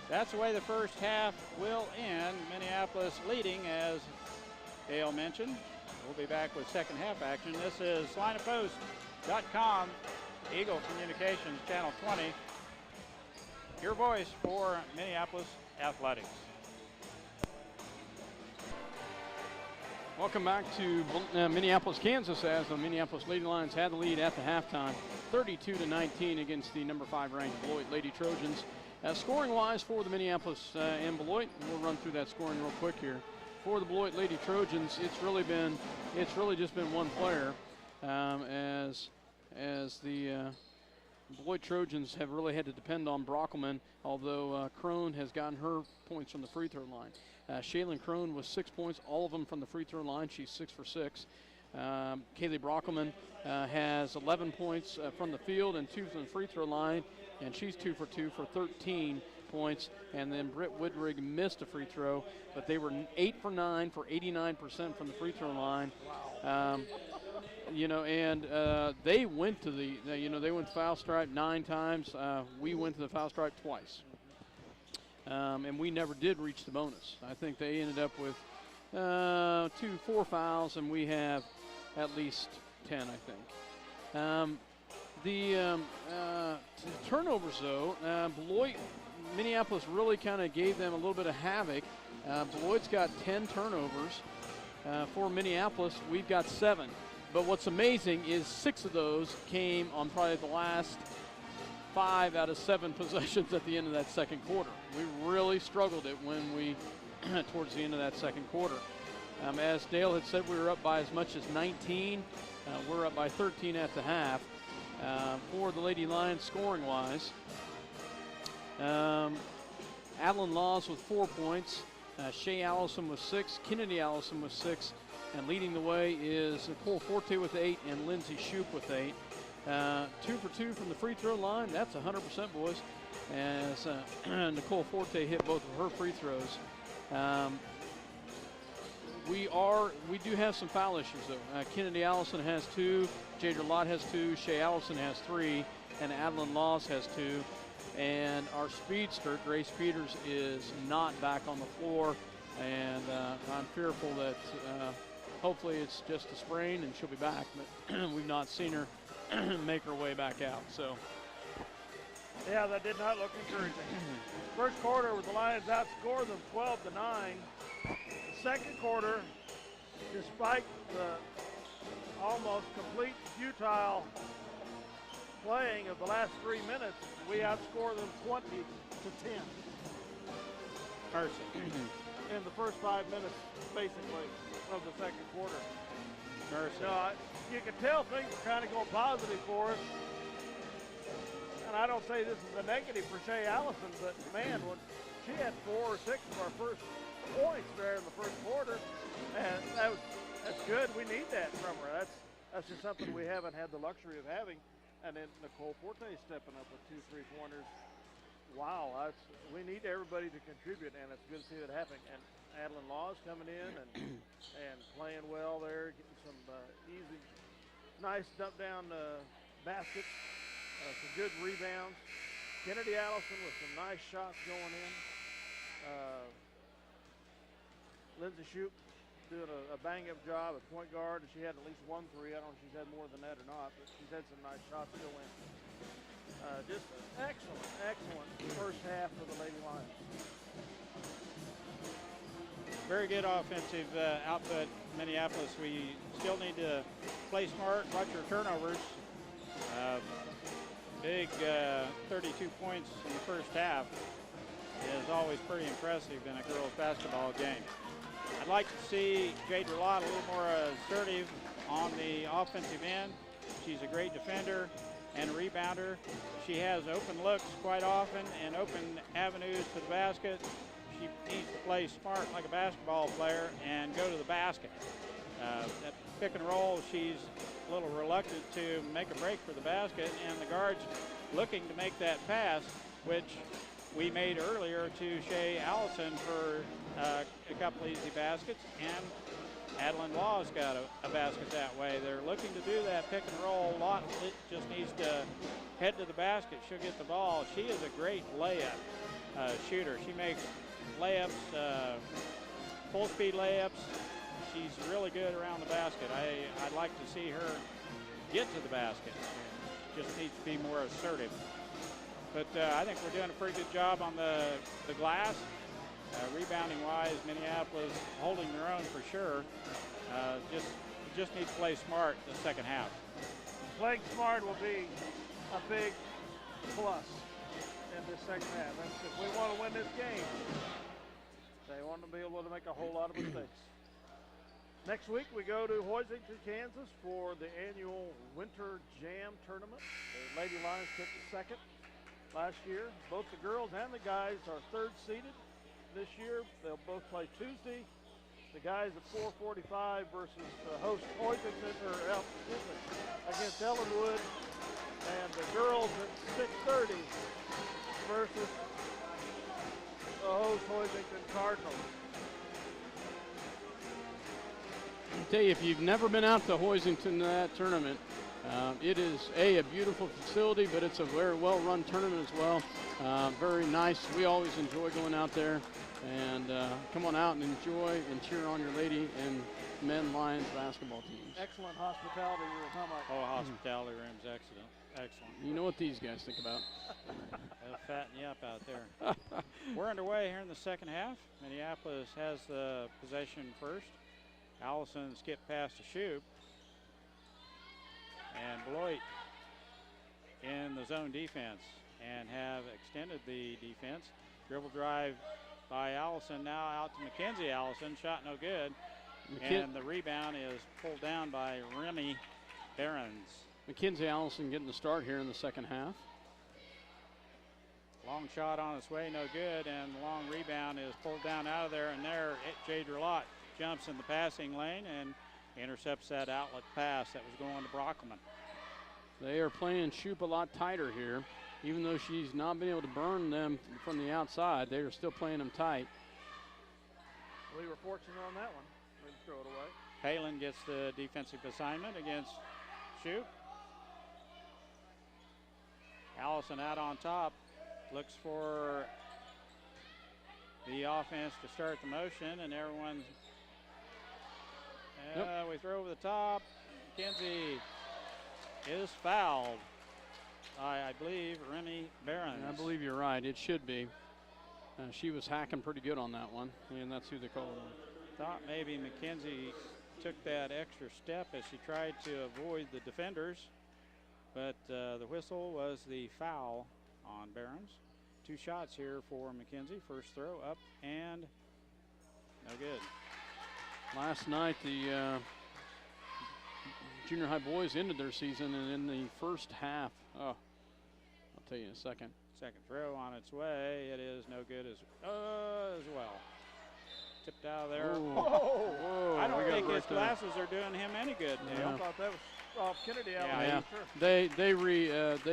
That's the way the first half will end. Minneapolis leading, as Dale mentioned. We'll be back with second half action. This is lineofpost.com. Eagle Communications, Channel 20. your voice for Minneapolis Athletics. Welcome back to Minneapolis, Kansas, as the Minneapolis Lady Lions had the lead at the halftime, 32-19 against the number 5 ranked Beloit Lady Trojans. Scoring-wise for the Minneapolis and Beloit, we'll run through that scoring real quick here. For the Beloit Lady Trojans, it's really just been one player, as the Beloit Trojans have really had to depend on Brockelman, although Crone has gotten her points from the free throw line. Shaylin Crone was 6 points, all of them from the free throw line. She's 6 for 6. Kaylee Brockelman has 11 points from the field and 2 from the free throw line, and she's 2 for 2 for 13 points. And then Britt Woodrig missed a free throw, but they were 8 for 9 for 89% from the free throw line. Wow. They went to they went to foul stripe 9 times. We went to the foul stripe twice. And we never did reach the bonus. I think they ended up with 4 fouls, and we have at least 10, I think. The turnovers, though, Beloit, Minneapolis really kind of gave them a little bit of havoc. Beloit's got 10 turnovers. For Minneapolis, we've got 7. But what's amazing is 6 of those came on probably the last 5 out of 7 possessions at the end of that second quarter. We really struggled it when we, towards the end of that second quarter. As Dale had said, we were up by as much as 19. We're up by 13 at the half. For the Lady Lions scoring-wise, Adeline Laws with 4 points. Shay Allison with 6. Kennedy Allison with 6. And leading the way is Nicole Forte with 8 and Lindsay Shoup with 8. 2 for 2 from the free throw line. That's 100%, boys. As Nicole Forte hit both of her free throws. We do have some foul issues, though. Kennedy Allison has 2. Jadra Lott has 2. Shay Allison has 3. And Adeline Laws has 2. And our speedster, Grace Peters, is not back on the floor. And I'm fearful that hopefully it's just a sprain and she'll be back. But we've not seen her make her way back out. So, yeah, that did not look encouraging. First quarter, the Lions outscored them 12-9. The second quarter, despite the almost complete futile playing of the last 3 minutes, we outscored them 20-10. Mercy. In the first 5 minutes, basically, of the second quarter. Mercy. So you can tell things are kind of going positive for us. And I don't say this is a negative for Shay Allison, but man, when she had 4 or 6 of our first points there in the first quarter, and that's good. We need that from her. That's just something we haven't had the luxury of having. And then Nicole Forte stepping up with 2 3-pointers. Wow, we need everybody to contribute, and it's good to see it happening. And Adeline Laws coming in and playing well there, getting some easy, nice dump down baskets, some good rebounds. Kennedy Allison with some nice shots going in. Lindsay Shoup doing a bang-up job at point guard, and she had at least 1 3. I don't know if she's had more than that or not, but she's had some nice shots go in. Just an excellent first half for the Lady Lions. Very good offensive output, Minneapolis. We still need to play smart, watch our turnovers. Big 32 points in the first half is always pretty impressive in a girls' basketball game. I'd like to see Jadra Lott a little more assertive on the offensive end. She's a great defender and a rebounder. She has open looks quite often and open avenues to the basket. She needs to play smart like a basketball player and go to the basket. That pick and roll, she's a little reluctant to make a break for the basket, and the guard's looking to make that pass, which we made earlier to Shay Allison for a couple easy baskets, and Adeline Law's got a basket that way. They're looking to do that pick and roll. Lott just needs to head to the basket. She'll get the ball. She is a great layup shooter. She makes layups, full speed layups. She's really good around the basket. I'd like to see her get to the basket. Just needs to be more assertive. But I think we're doing a pretty good job on the glass. Rebounding-wise, Minneapolis holding their own for sure. Just need to play smart the second half. Playing smart will be a big plus in this second half. That's if we want to win this game, they want to be able to make a whole lot of mistakes. Next week we go to Hoisington, Kansas for the annual Winter Jam Tournament. The Lady Lions took second last year. Both the girls and the guys are third seeded this year. They'll both play Tuesday. The guys at 4:45 versus the host Hoisington against Ellenwood, and the girls at 6:30 versus the host Hoisington Cardinals. I'll tell you, if you've never been out to Hoisington tournament, it is a beautiful facility, but it's a very well-run tournament as well. Very nice. We always enjoy going out there, and come on out and enjoy and cheer on your lady and men Lions basketball teams. Excellent hospitality room. How much? Oh, hospitality room's excellent. Excellent. You know what these guys think about. They'll fatten you up out there. We're underway here in the second half. Minneapolis has the possession first. Allison skipped past the shoot. And Beloit in the zone defense and have extended the defense. Dribble drive by Allison, now out to Mackenzie Allison. Shot no good. And the rebound is pulled down by Remy Behrens. Mackenzie Allison getting the start here in the second half. Long shot on its way, no good, and the long rebound is pulled down out of there, and there Jade Drolot jumps in the passing lane and intercepts that outlet pass that was going to Brockman. They are playing Shoop a lot tighter here. Even though she's not been able to burn them from the outside, they are still playing them tight. We were fortunate on that one. We didn't throw it away. Palin gets the defensive assignment against Shoop. Allison out on top, looks for the offense to start the motion, and everyone's we throw over the top. Mackenzie is fouled by, I believe, Remy Behrens. I believe you're right. It should be. She was hacking pretty good on that one, and that's who they called her. Thought maybe Mackenzie took that extra step as she tried to avoid the defenders, but the whistle was the foul on Behrens. 2 shots here for Mackenzie. First throw up and no good. Last night, the junior high boys ended their season, and in the first half, I'll tell you in a second. Second throw on its way. It is no good as well. Tipped out of there. Whoa. I don't think his glasses are doing him any good, Dale. I thought that was off Kennedy out. Yeah. They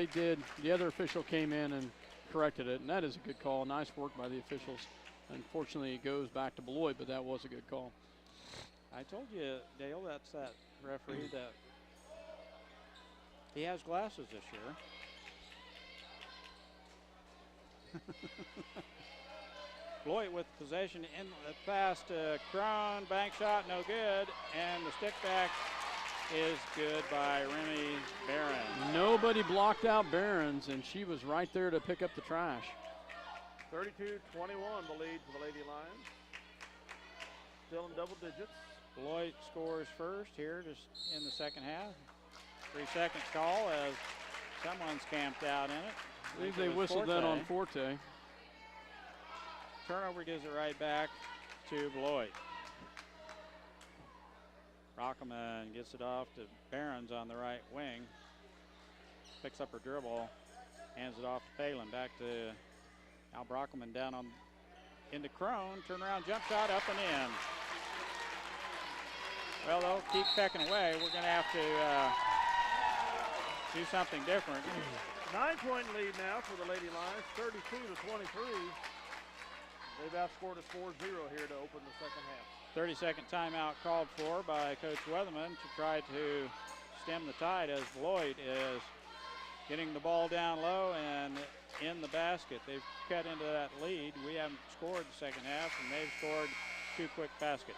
did. The other official came in and corrected it, and that is a good call. Nice work by the officials. Unfortunately, it goes back to Beloit, but that was a good call. I told you, Dale, that's that referee that he has glasses this year. Beloit with possession in the pass to Crone. Bank shot, no good. And the stick back is good by Remy Behrens. Nobody blocked out Behrens, and she was right there to pick up the trash. 32-21, the lead for the Lady Lions. Still in double digits. Beloit scores first here just in the second half. 3 seconds call as someone's camped out in it. I believe they whistled that on Forte. Turnover gives it right back to Beloit. Brockman gets it off to Behrens on the right wing. Picks up her dribble, hands it off to Palin. Back to Al Brockman down on into Crone. Turnaround jump shot up and in. Well, they'll keep pecking away. We're going to have to do something different. 9-point lead now for the Lady Lions, 32-23. They've outscored us 4-0 here to open the second half. 30-second timeout called for by Coach Weatherman to try to stem the tide as Beloit is getting the ball down low and in the basket. They've cut into that lead. We haven't scored the second half, and they've scored 2 quick baskets.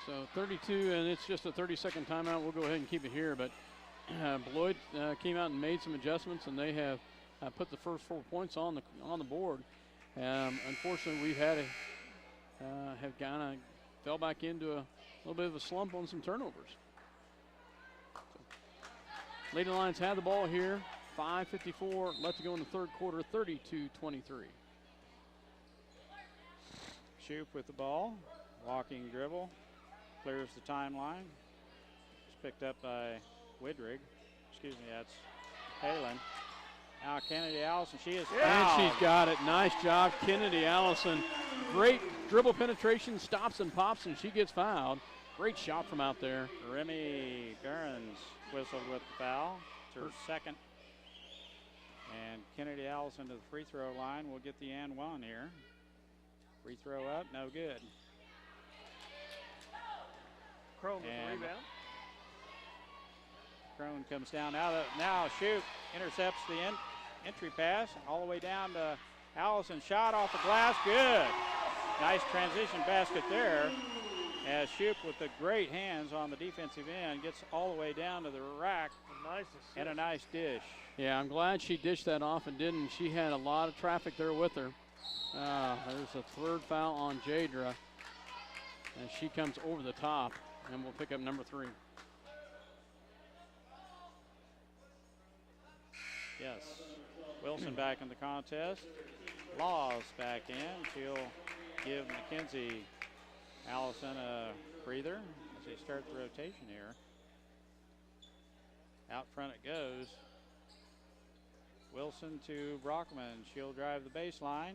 So 32, and it's just a 30-second timeout. We'll go ahead and keep it here, but Beloit came out and made some adjustments, and they have put the first 4 points on the board. Unfortunately, we've had have kind of fell back into a little bit of a slump on some turnovers. So, Lady Lions have the ball here. 5:54 left to go in the third quarter. 32-23. Shoup with the ball, walking dribble, clears the timeline. It's picked up by Widrig. Excuse me, that's Halen. Now Kennedy Allison, she is fouled. And she's got it. Nice job, Kennedy Allison. Great dribble penetration, stops and pops, and she gets fouled. Great shot from out there. Remy Gurns whistled with the foul. It's her second. And Kennedy Allison to the free throw line will get the and one here. Free throw up, no good. Crone with the rebound. Crone comes down now Shoup intercepts the entry pass all the way down to Allison. Shot off the glass, good. Nice transition basket there as Shoup with the great hands on the defensive end gets all the way down to the rack. Nice assist. And a nice dish. Yeah, I'm glad she dished that off and didn't. She had a lot of traffic there with her. There's a third foul on Jadra. And she comes over the top, and we'll pick up number 3. Yes. Wilson back in the contest. Laws back in. She'll give Mackenzie Allison a breather as they start the rotation here. Out front it goes. Wilson to Brockman. She'll drive the baseline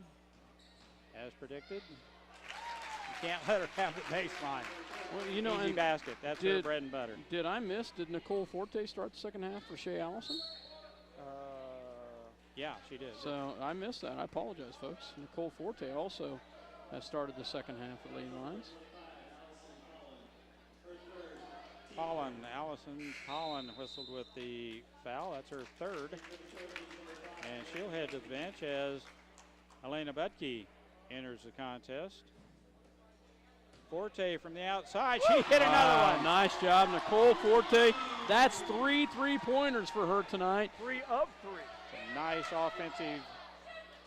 as predicted. You can't let her have the baseline. Well, you know, easy basket. That's her bread and butter. Did I miss? Did Nicole Forte start the second half for Shea Allison? Yeah, she did. So I missed that. I apologize, folks. Nicole Forte also has started the second half for Lady Lions. Holland whistled with the foul. That's her third. And she'll head to the bench as Elena Butke enters the contest. Forte from the outside. She hit another one. Nice job, Nicole Forte. That's 3 3-pointers for her tonight. 3 of 3. Nice offensive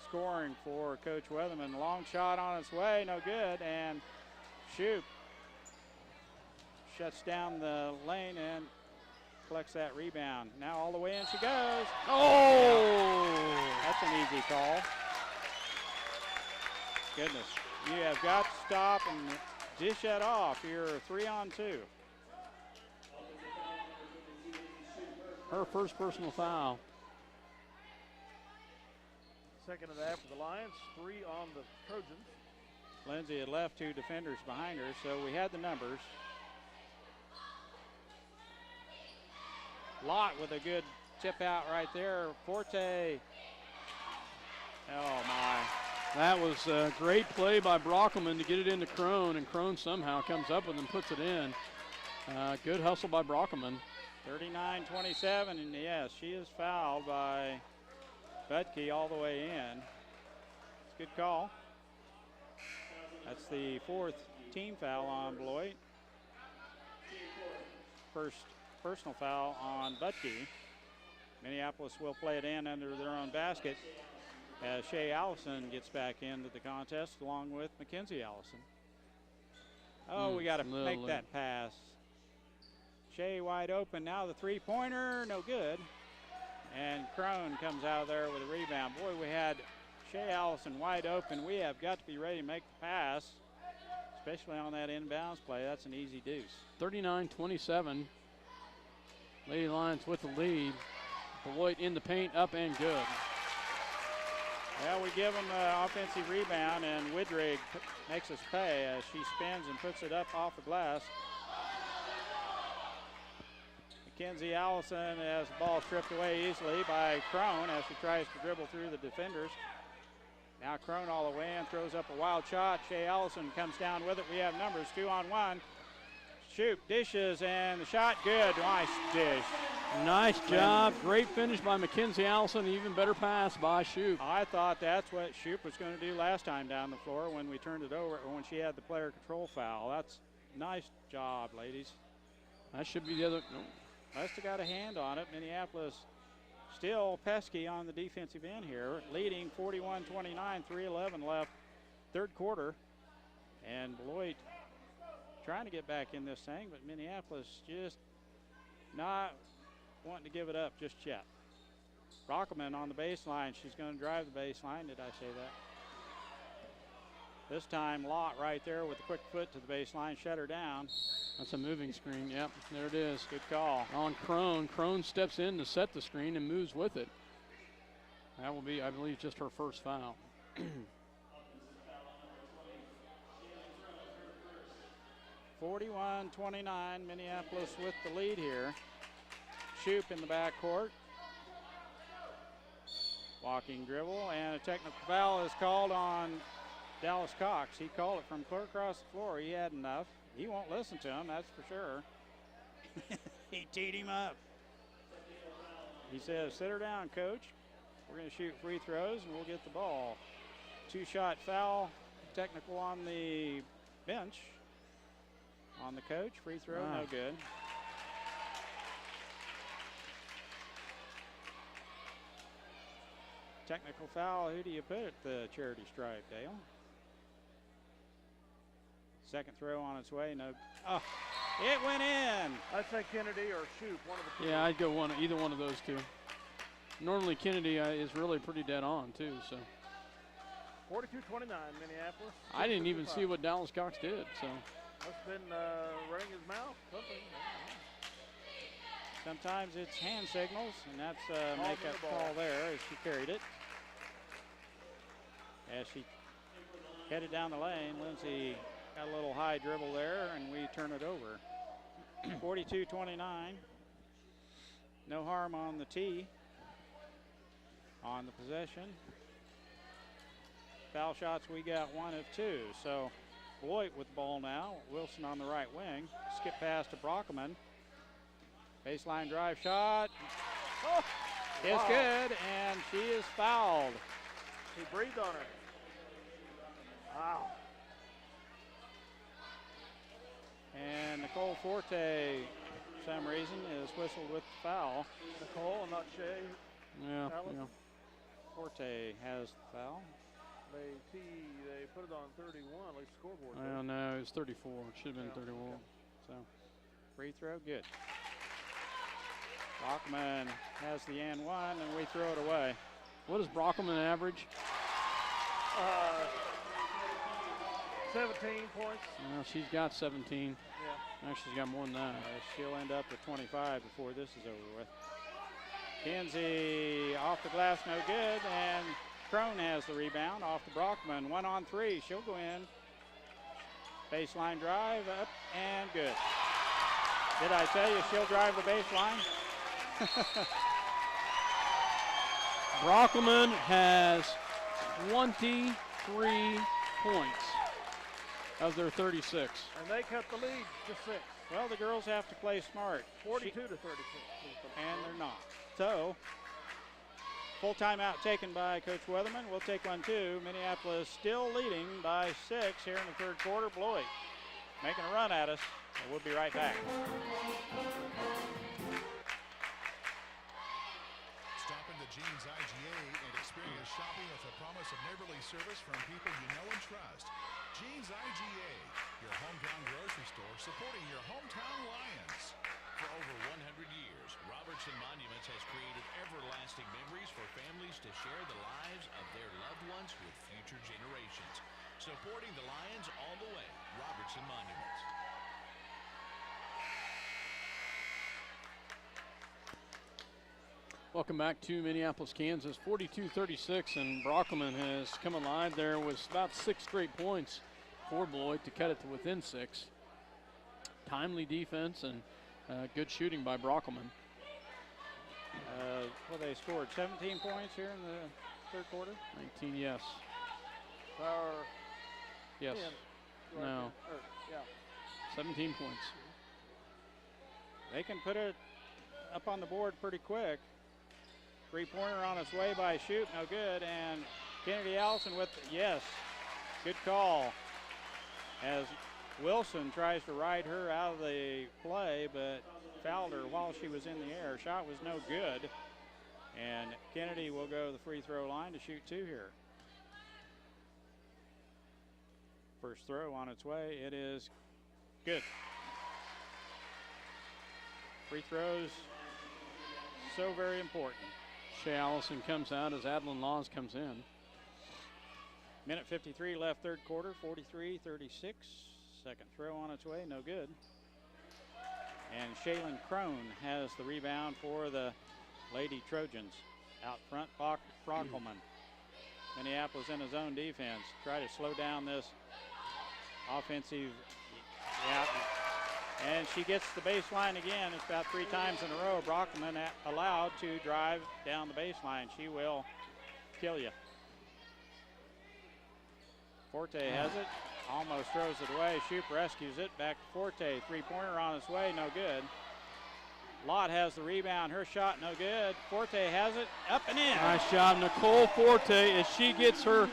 scoring for Coach Weatherman. Long shot on its way, no good. And Shoup shuts down the lane and collects that rebound. Now all the way in she goes. Oh! That's an easy call. Goodness. You have got to stop and dish that off. You're 3 on 2. Her first personal foul. Second of that for the Lions. 3 on the Trojans. Lindsay had left 2 defenders behind her, so we had the numbers. Lott with a good tip out right there. Forte. Oh, my. That was a great play by Brockman to get it into Crone, and Crone somehow comes up with and puts it in. Good hustle by Brockman. 39-27, and yes, she is fouled by Butke all the way in. It's a good call. That's the 4th team foul on Beloit. First personal foul on Butke. Minneapolis will play it in under their own basket as Shea Allison gets back into the contest along with Mackenzie Allison. Oh, we got to make that pass. Shea wide open now, the 3-pointer, no good. And Crone comes out of there with a rebound. Boy, we had Shea Allison wide open. We have got to be ready to make the pass, especially on that inbounds play. That's an easy deuce. 39-27. Lady Lions with the lead. Beloit in the paint, up and good. Well, we give them an offensive rebound, and Widrig makes us pay as she spins and puts it up off the glass. Mackenzie Allison has the ball stripped away easily by Crone as she tries to dribble through the defenders. Now Crone all the way in, throws up a wild shot. Shea Allison comes down with it. We have numbers 2 on 1. Shoup dishes, and the shot good. Nice dish. Nice job. Great finish by Mackenzie Allison. Even better pass by Shoup. I thought that's what Shoup was going to do last time down the floor when we turned it over, when she had the player control foul. That's nice job, ladies. That should be the other. No. Must have got a hand on it. Minneapolis still pesky on the defensive end here, leading 41-29, 3:11 left, third quarter. And Beloit trying to get back in this thing, but Minneapolis just not wanting to give it up just yet. Brockelman on the baseline. She's going to drive the baseline. Did I say that? This time, Lott right there with a quick foot to the baseline, shut her down. That's a moving screen. Yep, there it is. Good call. On Crone. Crone steps in to set the screen and moves with it. That will be, I believe, just her first foul. 41-29, Minneapolis with the lead here. Shoop in the backcourt. Walking dribble, and a technical foul is called on Dallas Cox. He called it from clear across the floor. He had enough. He won't listen to him, that's for sure. He teed him up. He says, sit her down, coach. We're going to shoot free throws, and we'll get the ball. Two-shot foul, technical on the bench. On the coach, free throw, no good. Technical foul, who do you put at the charity stripe, Dale? Second throw on its way, no. Oh, it went in. I'd say Kennedy or Shoop, one of the two. Yeah, I'd go either one of those two. Normally Kennedy is really pretty dead on too, so. 42-29, Minneapolis. I didn't even see what Dallas Cox did, so. Must have been running his mouth, something. Sometimes it's hand signals, and that's a make-up call there as she carried it. As she headed down the lane, Lindsay got a little high dribble there, and we turn it over. 42-29. No harm on the tee. On the possession. Foul shots, we got one of two. So Beloit with the ball now. Wilson on the right wing. Skip pass to Brockelman. Baseline drive shot. Oh, it's good, and she is fouled. He breathed on her. Wow. And Nicole Forte, for some reason, is whistled with the foul. Nicole and not Shay. Yeah. Forte has the foul. They put it on 31, at least scoreboard. Well, no, it was 34. It should have been 31. Okay. So, free throw, good. Brockman has the and one, and we throw it away. What does Brockelman average? 17 points. Well, she's got 17. Yeah. Actually, she's got more than that. She'll end up with 25 before this is over with. Kinsey off the glass, no good, and Crone has the rebound off the Brockman. 1 on 3, she'll go in. Baseline drive, up, and good. Did I tell you she'll drive the baseline? Brockelman has 23 points of their 36. And they cut the lead to 6. Well, the girls have to play smart. 42 to 36. And they're not. So, full timeout taken by Coach Weatherman. We'll take one too. Minneapolis still leading by 6 here in the third quarter. Beloit making a run at us. And we'll be right back. Stop into Jean's IGA and experience shopping with a promise of neighborly service from people you know and trust. Jean's IGA, your hometown grocery store supporting your hometown Lions. For over 100 years, Robertson Monuments has created everlasting memories for families to share the lives of their loved ones with future generations. Supporting the Lions all the way, Robertson Monuments. Welcome back to Minneapolis, Kansas. 42-36, and Brockelman has come alive there with about 6 straight points for Beloit to cut it to within 6. Timely defense and good shooting by Brockelman. Well, they scored 17 points here in the third quarter. 19, yes. Power. Yes. 10. No. Yeah. 17 points. They can put it up on the board pretty quick. Three-pointer on its way by Shoop, no good. And Kennedy Allison with, yes, good call. As Wilson tries to ride her out of the play, but fouled her while she was in the air. Shot was no good. And Kennedy will go to the free throw line to shoot 2 here. First throw on its way. It is good. Free throws, so very important. Shea Allison comes out as Adeline Laws comes in. Minute 53 left, third quarter, 43-36. Second throw on its way, no good. And Shaylin Crone has the rebound for the Lady Trojans. Out front, Brockelman. Minneapolis in his own defense. Try to slow down this offensive. Yeah. And she gets the baseline again. It's about 3 times in a row. Brockelman allowed to drive down the baseline. She will kill you. Forte has it. Almost throws it away. Shoup rescues it. Back to Forte. 3-pointer on its way. No good. Lott has the rebound. Her shot no good. Forte has it. Up and in. Nice job, Nicole Forte, as she gets her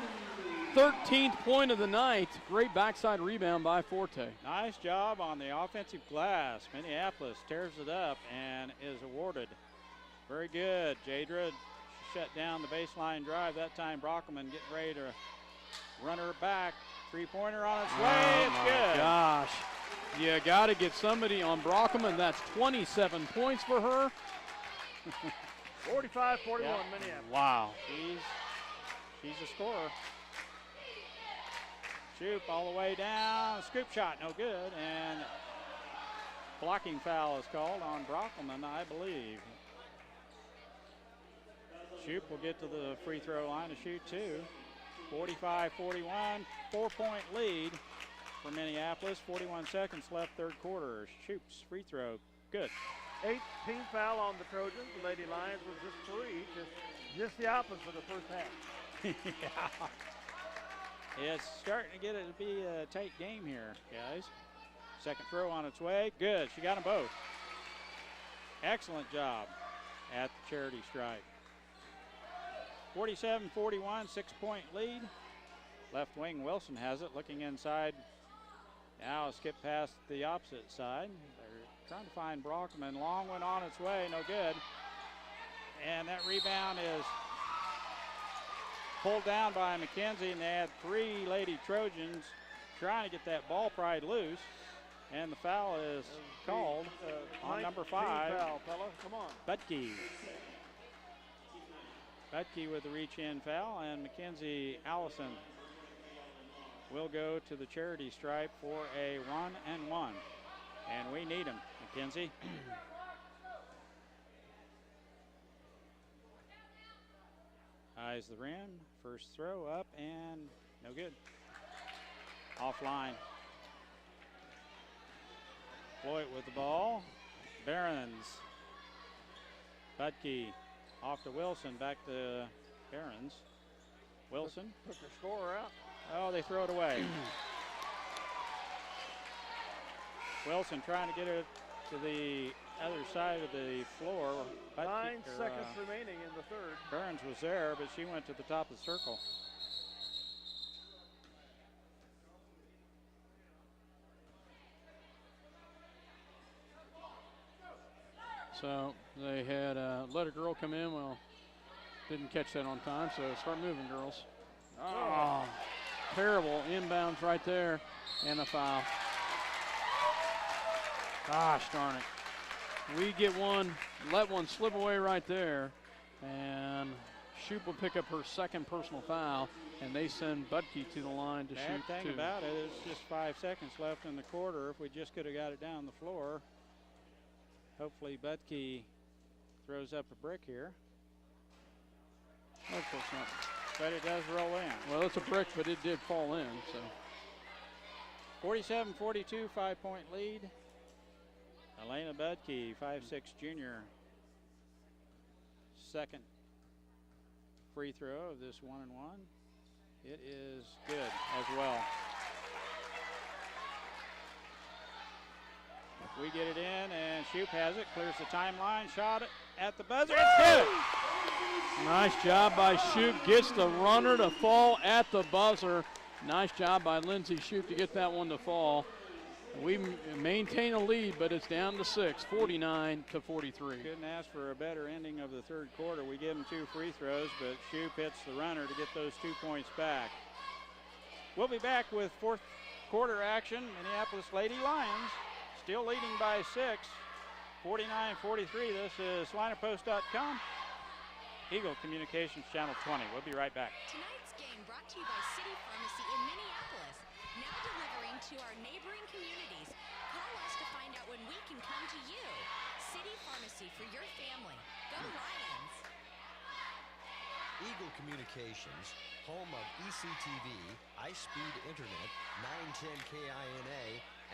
13th point of the night. Great backside rebound by Forte. Nice job on the offensive glass. Minneapolis tears it up and is awarded. Very good. Jadra shut down the baseline drive. That time Brockelman getting ready to run her back. 3-pointer on its way. It's good. Gosh. You got to get somebody on Brockelman. That's 27 points for her. 45-41 Minneapolis. Wow. She's a scorer. Shoup all the way down. Scoop shot, no good. And blocking foul is called on Brockelman, I believe. Shoup will get to the free throw line to shoot 2. 45-41, 4-point lead for Minneapolis. 41 seconds left, third quarter. Shoup's free throw, good. 18th foul on the Trojans. The Lady Lions was just 3, just the opposite of the first half. Yeah, it's starting to get it to be a tight game here, guys. Second throw on its way, good. She got them both. Excellent job at the charity stripe. 47-41, 6-point lead. Left wing Wilson has it, looking inside. Now skip past the opposite side. They're trying to find Brockelman. Long one on its way, no good. And that rebound is pulled down by McKenzie, and they had 3 Lady Trojans trying to get that ball pried loose. And the foul is called on number 5. Foul, fella. Come on. Butke. Butke with the reach-in foul, and Mackenzie Allison will go to the charity stripe for a 1-and-1. And we need him, Mackenzie. Eyes the rim, first throw up, and no good. Offline. Beloit with the ball. Behrens. Butke off to Wilson, back to Behrens. Wilson. Took the scorer out. Oh, they throw it away. Wilson trying to get it to the other side of the floor. 9 seconds remaining in the third. Burns was there, but she went to the top of the circle. So they had let a girl come in. Well, didn't catch that on time, so start moving, girls. Oh, terrible inbounds right there, and a foul. Gosh darn it. We get one, let one slip away right there, and Shoup will pick up her second personal foul, and they send Butke to the line to shoot 2. Bad thing about it is just 5 seconds left in the quarter. If we just could have got it down the floor, hopefully Butke throws up a brick here. Of course not. But it does roll in. Well, it's a brick, but it did fall in, so. 47-42, 5-point lead. Elena Butke, 5'6" junior. Second free throw of this 1-and-1. It is good as well. We get it in, and Shoup has it, clears the timeline, shot it at the buzzer. It's good. Nice job by Shoup, gets the runner to fall at the buzzer. Nice job by Lindsay Shoup to get that one to fall. We maintain a lead, but it's down to 6, 49-43. Couldn't ask for a better ending of the third quarter. We give them 2 free throws, but Shoup hits the runner to get those 2 points back. We'll be back with fourth quarter action. Minneapolis Lady Lions still leading by 6, 49-43. This is linerpost.com, Eagle Communications Channel 20. We'll be right back. Tonight's game brought to you by City Pharmacy in Minneapolis. Now delivering to our neighboring communities. Call us to find out when we can come to you. City Pharmacy for your family. Go Lions! Eagle Communications, home of ECTV, high-speed internet, 910 KINA,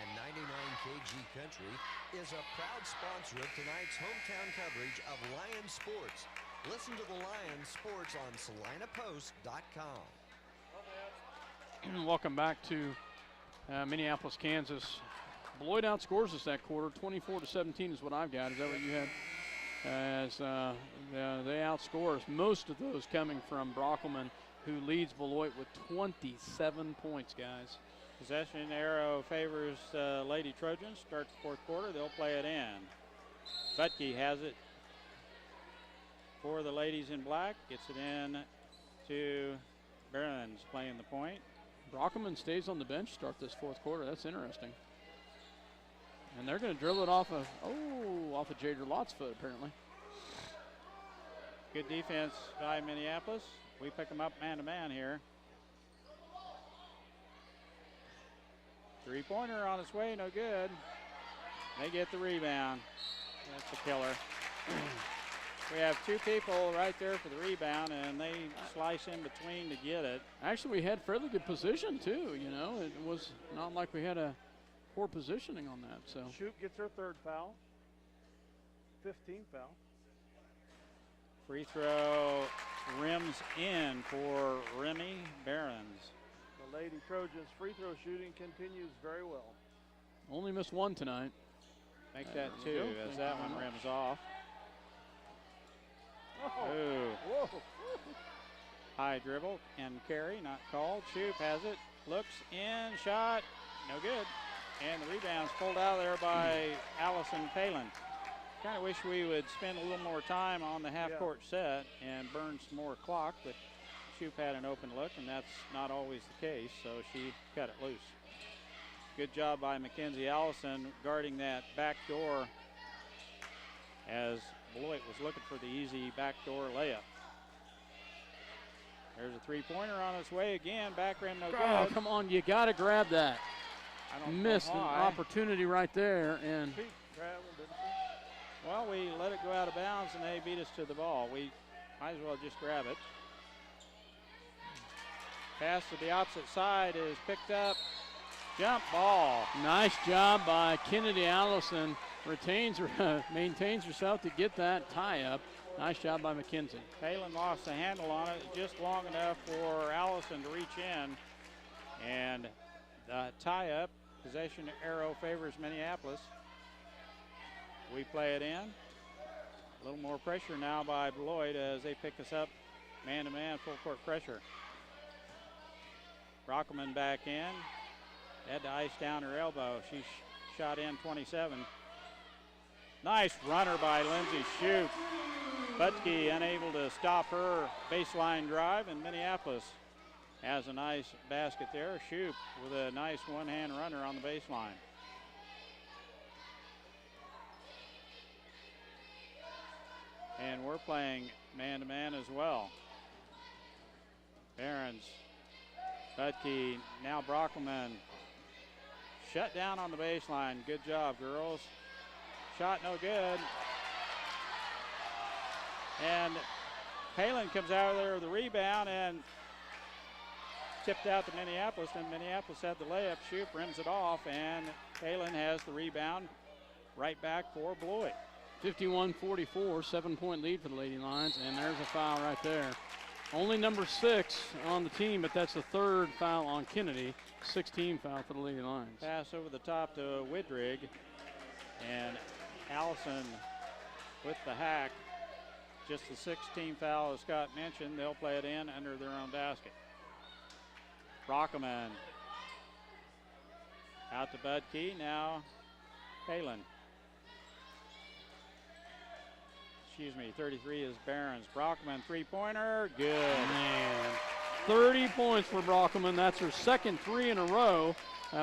and 99 KG Country, is a proud sponsor of tonight's hometown coverage of Lions sports. Listen to the Lions sports on SalinaPost.com. Welcome back to Minneapolis, Kansas. Beloit outscores us that quarter. 24-17 is what I've got. Is that what you had? As they outscore us. Most of those coming from Brockelman, who leads Beloit with 27 points, guys. Possession arrow favors Lady Trojans. Start the fourth quarter. They'll play it in. Butke has it for the ladies in black. Gets it in to Behrens playing the point. Brockelman stays on the bench to start this fourth quarter. That's interesting. And they're going to drill it off of Jader Lott's foot, apparently. Good defense by Minneapolis. We pick them up man-to-man here. Three-pointer on its way, no good. They get the rebound. That's a killer. We have 2 people right there for the rebound, and they slice in between to get it. Actually, we had fairly good position, too, you know. It was not like we had a poor positioning on that. So Shoup gets her 3rd foul. 15th foul. Free throw rims in for Remy Behrens. The Lady Trojans free throw shooting continues very well. Only missed 1 tonight. Make that 2 as that one rims off. Oh. Whoa. High dribble and carry, not called. Shoup has it, looks in, shot, no good. And the rebound's pulled out of there by Allison Palin. Kind of wish we would spend a little more time on the half-court set and burn some more clock, but Shoup had an open look, and that's not always the case, so she cut it loose. Good job by Mackenzie Allison guarding that back door as Beloit was looking for the easy backdoor layup. There's a three-pointer on its way again. Back rim, no good. Oh, come on, you got to grab that. I don't missed know an why. opportunity right there. And well, we let it go out of bounds, and they beat us to the ball. We might as well just grab it. Pass to the opposite side is picked up. Jump ball. Nice job by Kennedy Allison. Maintains herself to get that tie up. Nice job by McKenzie. Palin lost the handle on it just long enough for Allison to reach in. And the tie up, possession arrow favors Minneapolis. We play it in. A little more pressure now by Beloit as they pick us up man-to-man, full court pressure. Brockelman back in. Had to ice down her elbow. She shot in 27. Nice runner by Lindsay Shoup. Butke unable to stop her baseline drive, and Minneapolis has a nice basket there. Shoup with a nice one-hand runner on the baseline. And we're playing man-to-man as well. Behrens, Butke, now Brockelman. Shut down on the baseline. Good job, girls. Shot no good. And Palin comes out of there with the rebound and tipped out to Minneapolis, and Minneapolis had the layup. Shoup rims it off, and Palin has the rebound right back for Beloit. 51-44, 7-point lead for the Lady Lions, and there's a foul right there. Only number 6 on the team, but that's the third foul on Kennedy. 16 foul for the Lady Lions. Pass over the top to Widrig, and Allison with the hack. Just the 16th foul, as Scott mentioned. They'll play it in under their own basket. Brockelman Out to Budke, now Palin. 33 is Barons. Brockman, three-pointer, good. Man, 30 points for Brockman. That's her second three in a row.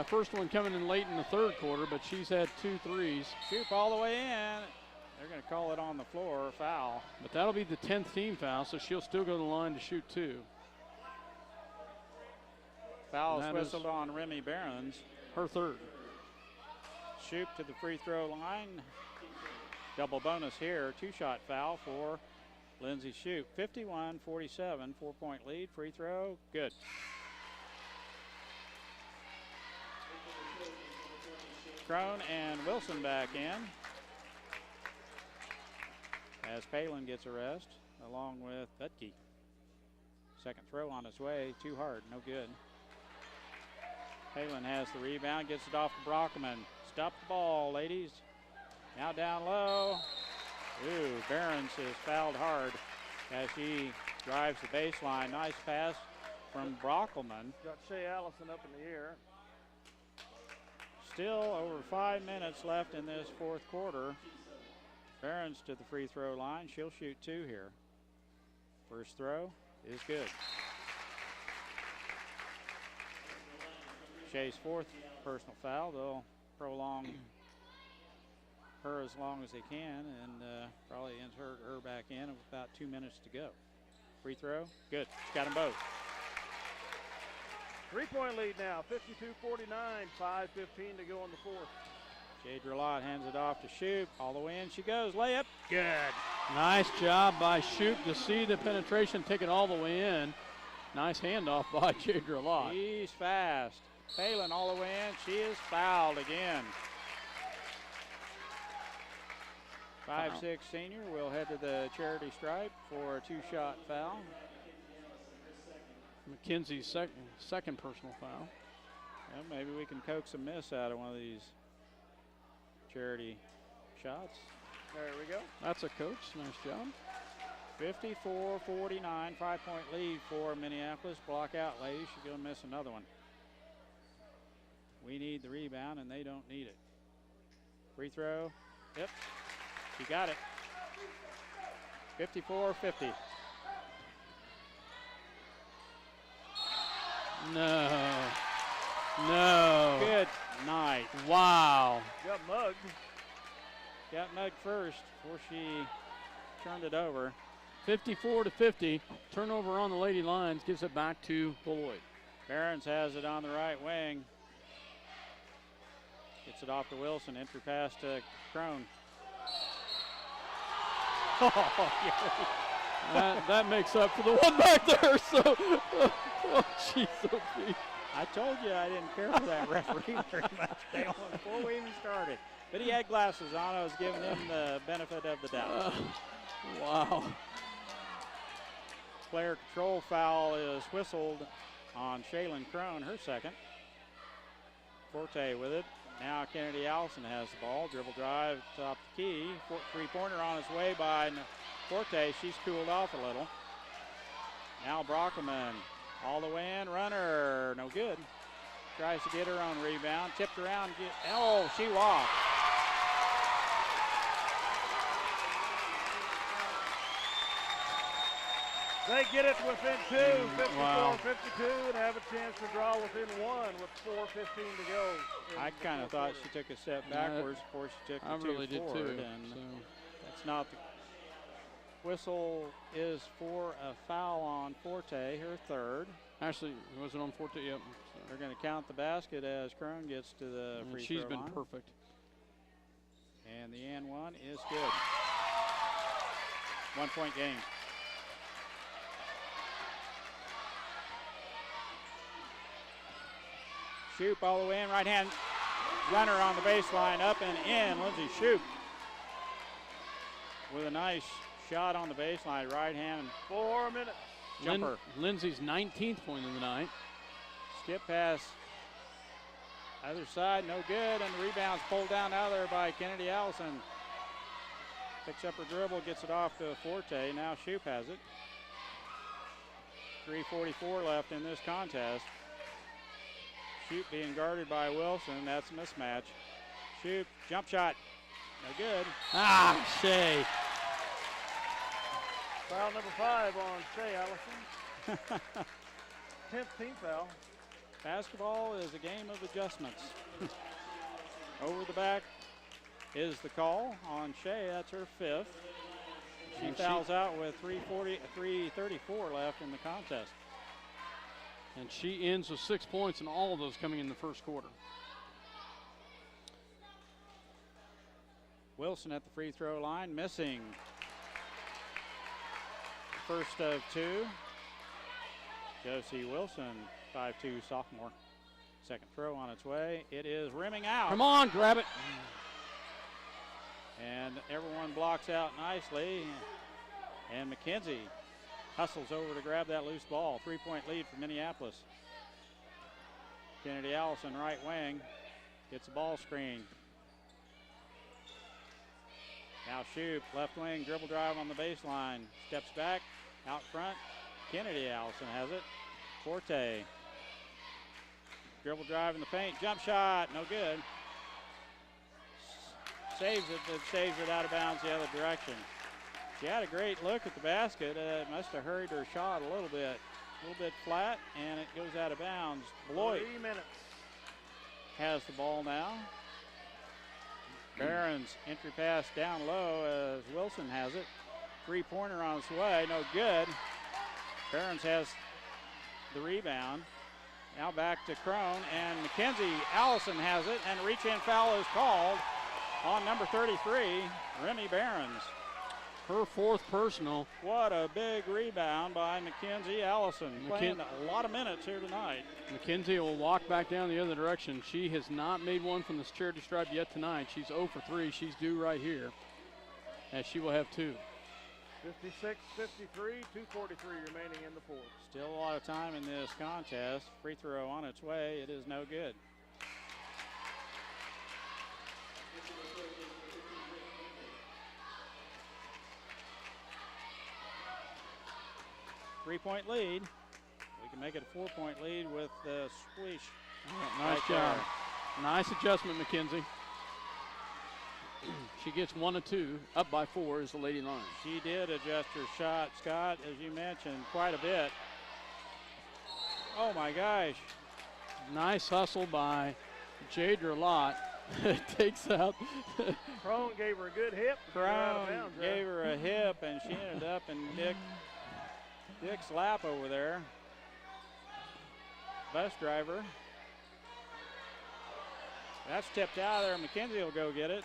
First one coming in late in the third quarter, but she's had 2 threes. Shoop all the way in. They're going to call it on the floor, foul. But that'll be the 10th team foul, so she'll still go to the line to shoot 2. Foul is whistled on Remy Barons. Her third. Shoop to the free throw line. Double bonus here, 2-shot foul for Lindsay Shoop. 51-47, 4-point lead, free throw, good. Crone and Wilson back in as Palin gets a rest along with Betke. Second throw on its way, too hard, no good. Palin has the rebound, gets it off to Brockman. Stop the ball, ladies. Now down low. Ooh, Barons is fouled hard as she drives the baseline. Nice pass from Brockelman. Got Shea Allison up in the air. Still over 5 minutes left in this fourth quarter. Barons to the free throw line. She'll shoot 2 here. First throw is good. Shea's fourth personal foul. They'll prolong her as long as they can and probably insert her back in with about 2 minutes to go. Free throw, good. She's got them both. 3-point lead now, 52-49, 5:15 to go in the fourth. Jade Drelot hands it off to Shoop. All the way in she goes. Layup, good. Nice job by Shoop to see the penetration, take it all the way in. Nice handoff by Jade Drelot. She's fast. Palin all the way in. She is fouled again. 5'6" senior will head to the charity stripe for a 2-shot foul. McKenzie's second personal foul. Well, maybe we can coax a miss out of one of these charity shots. There we go. That's a coach. Nice job. 54-49, 5-point lead for Minneapolis. Block out, ladies. She's going to miss another one. We need the rebound, and they don't need it. Free throw. Yep. She got it. 54-50. No. Good night. Wow. Got mugged. Got mugged first before she turned it over. 54-50. Turnover on the Lady Lions gives it back to Beloit. Barons has it on the right wing. Gets it off to Wilson. Entry pass to Crone. That makes up for the one back there. So, oh, jeez, I told you I didn't care for that referee very much before we even started. But he had glasses on. I was giving him the benefit of the doubt. Wow. Player control foul is whistled on Shaylin Crone, her second. Forte with it. Now Kennedy Allison has the ball. Dribble drive, top the key. Three-pointer on its way by Forte. She's cooled off a little. Now Brockelman all the way in. Runner, no good. Tries to get her own rebound. Tipped around. Oh, she walked. They get it within 2, 54-52, and have a chance to draw within 1 with 4:15 to go. I kind of thought she took a step backwards before she took the I really did forward, too. and So. that's not the whistle is for a foul on Forte, her third. Actually, it wasn't on 14. Yep. So. They're going to count the basket as Crone gets to the free she's throw been line. perfect. And the and one is good. 1-point game. Shoop all the way in, right hand runner on the baseline, up and in. Lindsay Shoop with a nice shot on the baseline, right hand. 4 minutes. Jumper. Lindsay's 19th point of the night. Skip pass. Other side, no good, and the rebound's pulled down out of there by Kennedy Allison. Picks up her dribble, gets it off to Forte. Now Shoop has it. 3:44 left in this contest. Shoot being guarded by Wilson. That's a mismatch. Shoot, jump shot. No good. Shea. Foul number 5 on Shea Allison. 10th team foul. Basketball is a game of adjustments. Over the back is the call on Shea. That's her 5th. She fouls out with 3:34 left in the contest. And she ends with 6 points, and all of those coming in the first quarter. Wilson at the free throw line, missing. First of 2. Josie Wilson, 5'2" sophomore. Second throw on its way. It is rimming out. Come on, grab it. And everyone blocks out nicely. And McKenzie hustles over to grab that loose ball. 3-point lead for Minneapolis. Kennedy Allison, right wing, gets a ball screen. Now Shoup, left wing, dribble drive on the baseline. Steps back, out front. Kennedy Allison has it. Forte. Dribble drive in the paint, jump shot, no good. Saves it, but saves it out of bounds the other direction. She had a great look at the basket. Must have hurried her shot a little bit flat, and it goes out of bounds. Beloit 3 minutes. has the ball now. Barron's entry pass down low as Wilson has it. 3-pointer on its way, no good. Barron's has the rebound. Now back to Crone, and Mackenzie Allison has it, and a reach-in foul is called on number 33, Remy Barron's. Her 4th personal. What a big rebound by Mackenzie Allison. Playing a lot of minutes here tonight. Mackenzie will walk back down the other direction. She has not made one from the charity stripe yet tonight. She's 0 for 3. She's due right here, as she will have 2. 56-53, 2:43 remaining in the 4th. Still a lot of time in this contest. Free throw on its way. It is no good. Three-point lead. We can make it a 4-point lead with the swish. Nice job. Nice adjustment, McKenzie. She gets 1 of 2. Up by 4 is the Lady Lions. She did adjust her shot, Scott, as you mentioned, quite a bit. Oh my gosh. Nice hustle by Jadra Lott. Takes out. Crone gave her a good hip. Crone gave her a hip, and she ended up in Dick's lap over there. Bus driver. That's tipped out there. McKenzie will go get it.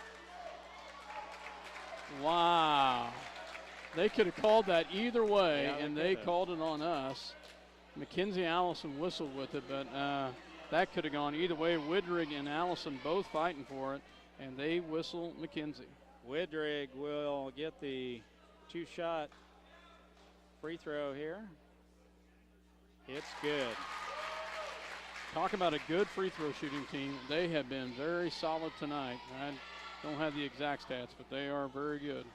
Wow. They could have called that either way, Yeah, and they called it on us. Mackenzie Allison whistled with it, but that could have gone either way. Widrig and Allison both fighting for it, and they whistle McKenzie. Widrig will get the 2-shot free throw here. It's good. Talk about a good free throw shooting team. They have been very solid tonight. I don't have the exact stats, but they are very good.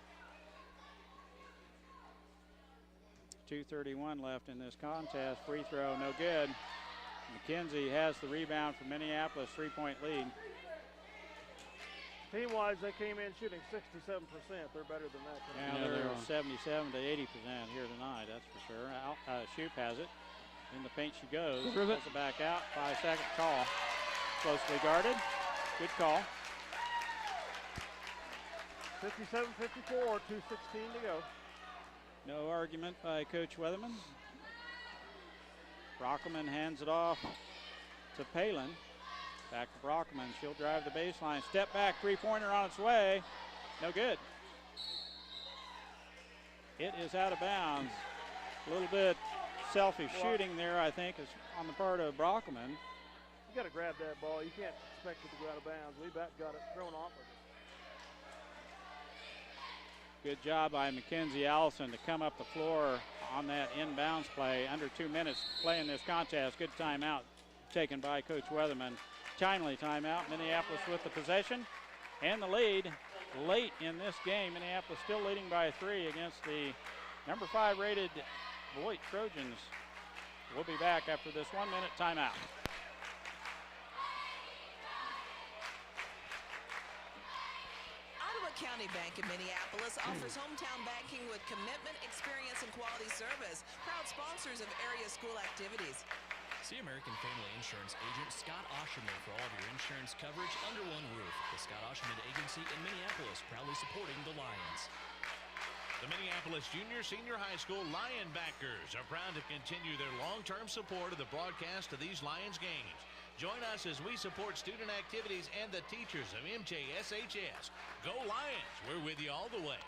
2:31 left in this contest. Free throw, no good. McKenzie has the rebound for Minneapolis, 3-point lead. Team-wise, they came in shooting 67%. They're better than that tonight. Yeah, they're 77 to 80% here tonight, that's for sure. Shoup has it. In the paint she goes. Pulls it back out. 5-second call. Closely guarded. Good call. 57-54, 2:16 to go. No argument by Coach Weatherman. Brockman hands it off to Palin. Back to Brockman. She'll drive the baseline. Step back, 3-pointer on its way. No good. It is out of bounds. A little bit selfish shooting there, I think, is on the part of Brockman. You got to grab that ball. You can't expect it to go out of bounds. We got it thrown off of it. Good job by Mackenzie Allison to come up the floor on that inbounds play. Under 2 minutes play in this contest. Good timeout taken by Coach Weatherman. Timely timeout. Minneapolis with the possession and the lead late in this game. Minneapolis still leading by 3 against the number 5 rated Beloit Trojans. We'll be back after this 1-minute timeout. County Bank in Minneapolis offers hometown banking with commitment, experience, and quality service. Proud sponsors of area school activities. See American Family Insurance agent Scott Osherman for all of your insurance coverage under one roof. The Scott Osherman Agency in Minneapolis, proudly supporting the Lions. The Minneapolis Junior Senior High School Lion backers are proud to continue their long-term support of the broadcast of these Lions games. Join us as we support student activities and the teachers of MJSHS. Go Lions! We're with you all the way.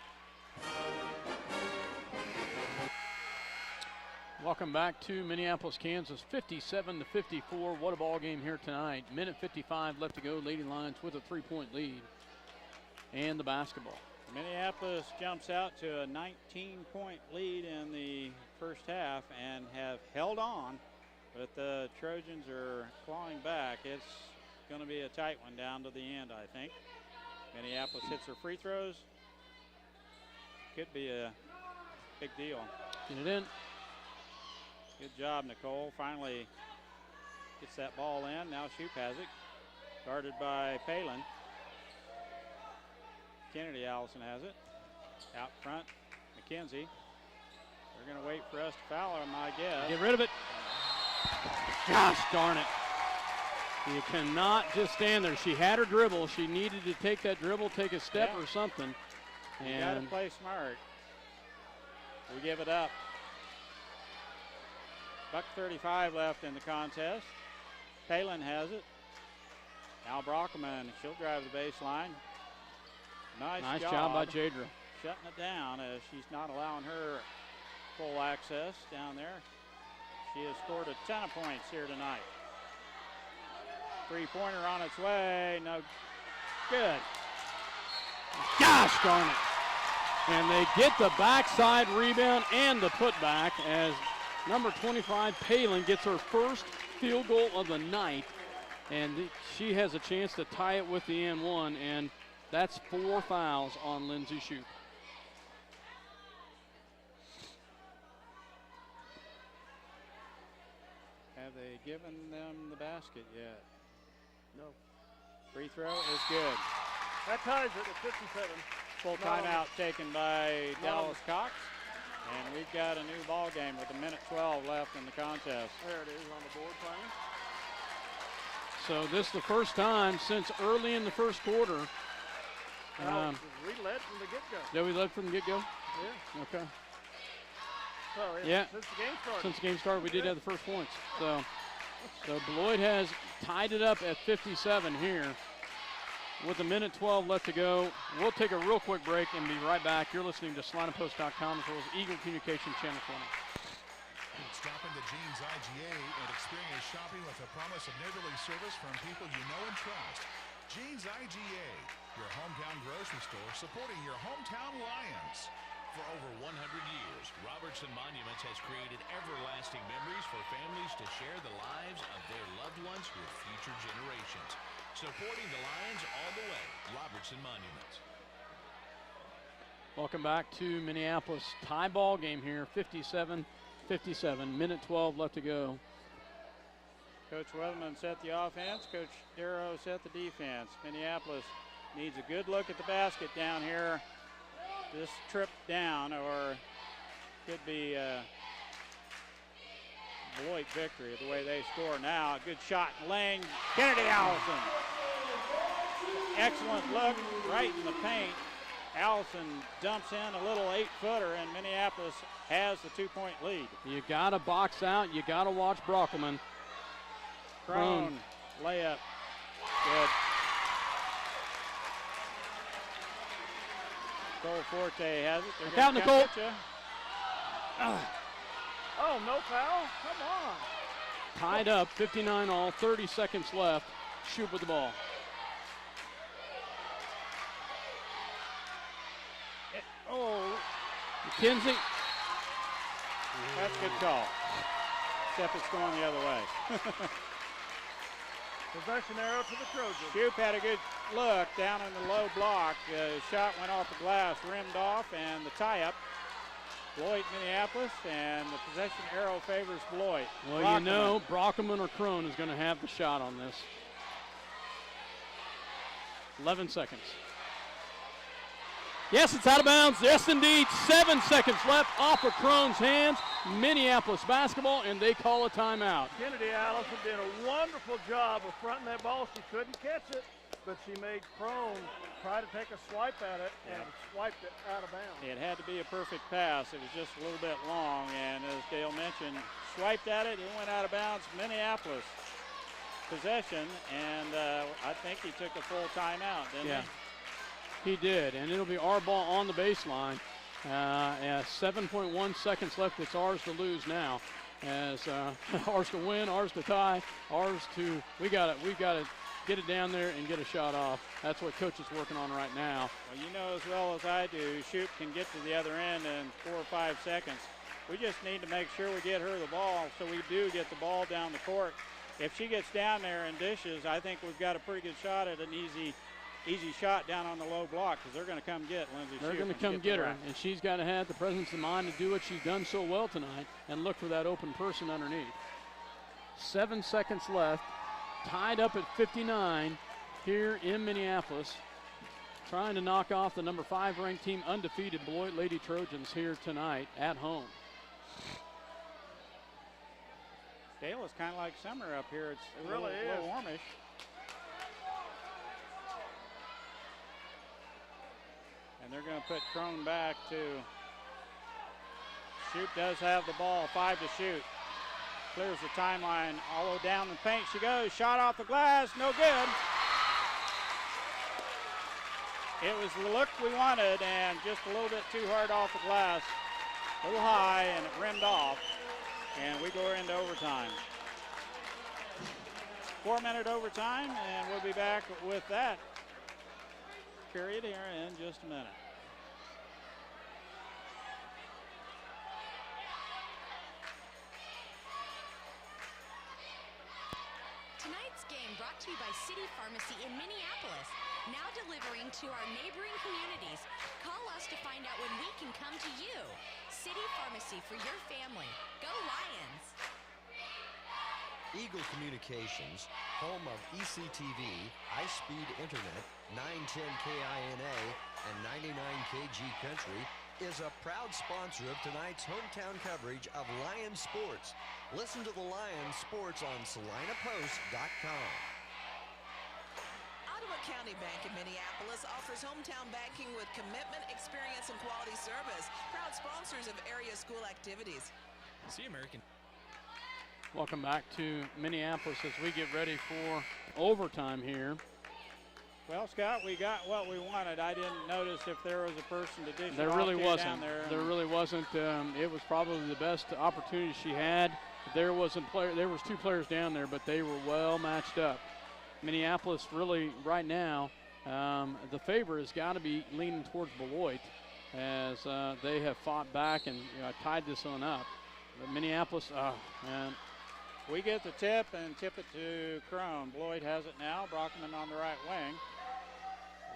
Welcome back to Minneapolis, Kansas, 57-54. What a ball game here tonight. Minute 55 left to go. Lady Lions with a 3-point lead. And the basketball. Minneapolis jumps out to a 19-point lead in the first half and have held on, but the Trojans are clawing back. It's going to be a tight one down to the end, I think. Minneapolis hits her free throws. Could be a big deal. Get it in. Good job, Nicole. Finally gets that ball in. Now Shoup has it. Guarded by Palin. Kennedy Allison has it. Out front, McKenzie. They're going to wait for us to foul him, I guess. Get rid of it. Gosh darn it. You cannot just stand there. She had her dribble. She needed to take that dribble, take a step or something. You got to play smart. We give it up. $1:35 left in the contest. Palin has it. Now Brockman, she'll drive the baseline. Nice job by Jadra. Shutting it down as she's not allowing her full access down there. She has scored a ton of points here tonight. Three-pointer on its way. No good. Gosh darn it. And they get the backside rebound and the putback as number 25, Palin, gets her first field goal of the night. And she has a chance to tie it with the N1, and that's 4 fouls on Lindsay Shoup. Have they given them the basket yet? No. Free throw is good. That ties it at 57. Full timeout taken by Dallas Cox. And we've got a new ball game with 1:12 left in the contest. There it is on the board playing. So this is the first time since early in the first quarter. We led from the get-go. Did we led from the get-go? Yeah. Okay. So yeah. Since the game started. Since the game started, we did have the first points. So Beloit has tied it up at 57 here with 1:12 left to go. We'll take a real quick break and be right back. You're listening to SlineandPost.com as well as Eagle Communication Channel 20. Stop into Jeans IGA and experience shopping with a promise of neighborly service from people you know and trust. Jeans IGA, your hometown grocery store supporting your hometown Lions. For over 100 years, Robertson Monuments has created everlasting memories for families to share the lives of their loved ones with future generations. Supporting the Lions all the way, Robertson Monuments. Welcome back to Minneapolis. Tie ball game here, 57-57, 1:12 left to go. Coach Weatherman set the offense. Coach Darrow set the defense. Minneapolis needs a good look at the basket down here. This trip down, or could be Beloit victory the way they score now. A good shot in lane. Kennedy Allison. Excellent look right in the paint. Allison dumps in a little 8-footer, and Minneapolis has the 2-point lead. You got to box out. You got to watch Brockman. Crone layup. Good. Nicole Forte has it. Look out, Nicole. Oh, no foul? Come on. Tied up, 59 all, 30 seconds left. Shoup with the ball. McKenzie. That's a good call. Except it's going the other way. Possession arrow to the Trojans. Shoup had a good look down in the low block. Shot went off the glass, rimmed off, and the tie-up. Beloit, Minneapolis, and the possession arrow favors Beloit. Well, Brockman. you know, Brockman or Crone is going to have the shot on this. 11 seconds. Yes, it's out of bounds. Yes, indeed. 7 seconds left off of Crone's hands. Minneapolis basketball, and they call a timeout. Kennedy Allison did a wonderful job of fronting that ball. She couldn't catch it, but she made Crone try to take a swipe at it and swiped it out of bounds. It had to be a perfect pass. It was just a little bit long, and as Dale mentioned, swiped at it. It went out of bounds. Minneapolis possession, and I think he took a full timeout, didn't he? He did, and it'll be our ball on the baseline. 7.1 seconds left. It's ours to lose now. As ours to win, ours to tie, ours to we got to get it down there and get a shot off. That's what Coach is working on right now. Well, you know as well as I do, Shoop can get to the other end in 4 or 5 seconds. We just need to make sure we get her the ball so we do get the ball down the court. If she gets down there and dishes, I think we've got a pretty good shot at an easy shot down on the low block because they're going to come get Lindsay Shoop. They're going to come get her, and she's got to have the presence of mind to do what she's done so well tonight and look for that open person underneath. 7 seconds left, tied up at 59 here in Minneapolis, trying to knock off the number 5 ranked team, undefeated Beloit Lady Trojans here tonight at home. Dale, is kind of like summer up here. It's a little warmish. And they're going to put Crone back to Shoop. Does have the ball, 5 to shoot. Clears the timeline, all the way down the paint she goes. Shot off the glass, no good. It was the look we wanted and just a little bit too hard off the glass. A little high and it rimmed off. And we go into overtime. 4-minute overtime, and we'll be back with that period here in just a minute. Tonight's game brought to you by City Pharmacy in Minneapolis, now delivering to our neighboring communities. Call us to find out when we can come to you. City Pharmacy for your family. Go Lions! Eagle Communications, home of ECTV, high-speed internet, 910 KINA, and 99KG Country, is a proud sponsor of tonight's hometown coverage of Lions sports. Listen to the Lions sports on SalinaPost.com. Ottawa County Bank in Minneapolis offers hometown banking with commitment, experience, and quality service. Proud sponsors of area school activities. See American. Welcome back to Minneapolis as we get ready for overtime here. Well, Scott, we got what we wanted. I didn't notice if there was a person to dish it There off really to wasn't. down there. There really wasn't. It was probably the best opportunity she had. There was 2 players down there, but they were well matched up. Minneapolis really right now, the favor has got to be leaning towards Beloit as they have fought back and tied this one up. But Minneapolis, man. We get the tip and tip it to Crone. Beloit has it now. Brockman on the right wing.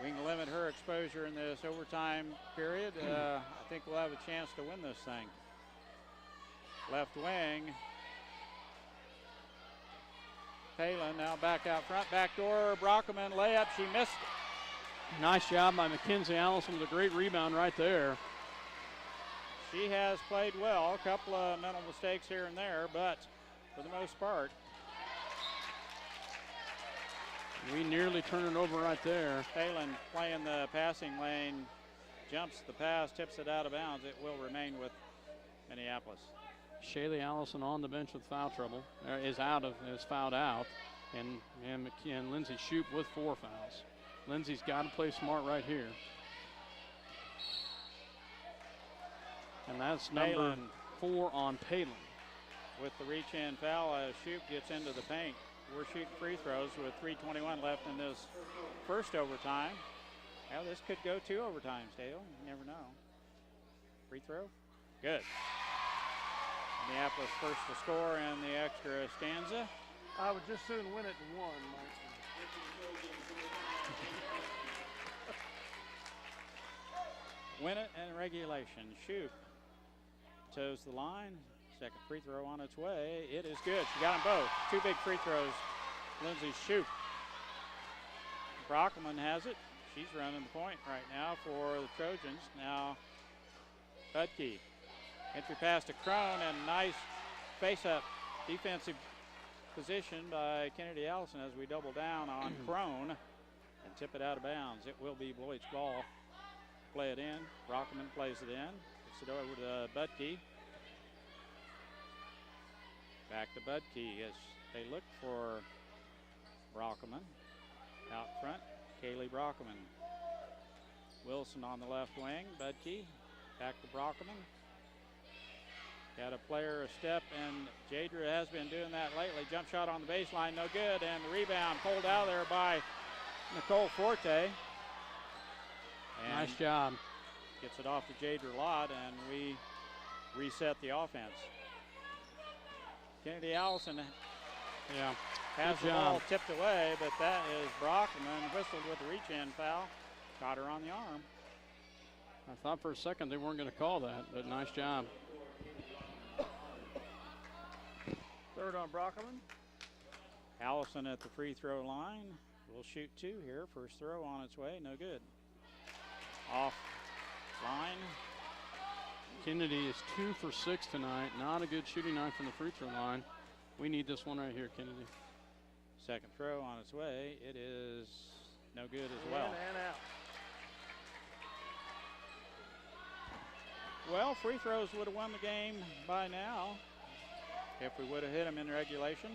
We can limit her exposure in this overtime period. I think we'll have a chance to win this thing. Left wing. Palin now back out front. Back door. Brockman layup. She missed it. Nice job by Mackenzie Allison with a great rebound right there. She has played well. A couple of mental mistakes here and there, but for the most part. We nearly turn it over right there. Palin playing the passing lane, jumps the pass, tips it out of bounds. It will remain with Minneapolis. Shaylee Allison on the bench with foul trouble, is fouled out, and Lindsay Shoop with 4 fouls. Lindsay's got to play smart right here. And that's number 4 on Palin. With the reach-in foul, Shoop gets into the paint. We're shooting free throws with 3:21 left in this first overtime. Well, this could go 2 overtimes, Dale. You never know. Free throw? Good. Minneapolis first to score in the extra stanza. I would just soon win it in 1, Mike. Win it in regulation. Shoop toes the line. Second free throw on its way. It is good. She got them both. 2 big free throws. Lindsay Shoop. Brockman has it. She's running the point right now for the Trojans. Now Budke. Entry pass to Crone, and nice face-up defensive position by Kennedy Allison as we double down on Crone and tip it out of bounds. It will be Beloit's ball. Play it in. Brockman plays it in. Gets it over to Budke. Back to Budke as they look for Brockman. Out front, Kaylee Brockman. Wilson on the left wing. Budke back to Brockman. Got a player a step, and Jadra has been doing that lately. Jump shot on the baseline, no good, and the rebound pulled out there by Nicole Forte. And nice job. Gets it off to Jadra Lott, and we reset the offense. Kennedy Allison has the ball tipped away, but that is Brockman whistled with a reach-in foul. Caught her on the arm. I thought for a second they weren't going to call that, but nice job. Third on Brockman. Allison at the free throw line. Will shoot 2 here. First throw on its way, no good. Off line. Kennedy is 2 for 6 tonight. Not a good shooting night from the free throw line. We need this one right here, Kennedy. Second throw on its way. It is no good as well. And out. Well, free throws would have won the game by now if we would have hit them in regulation.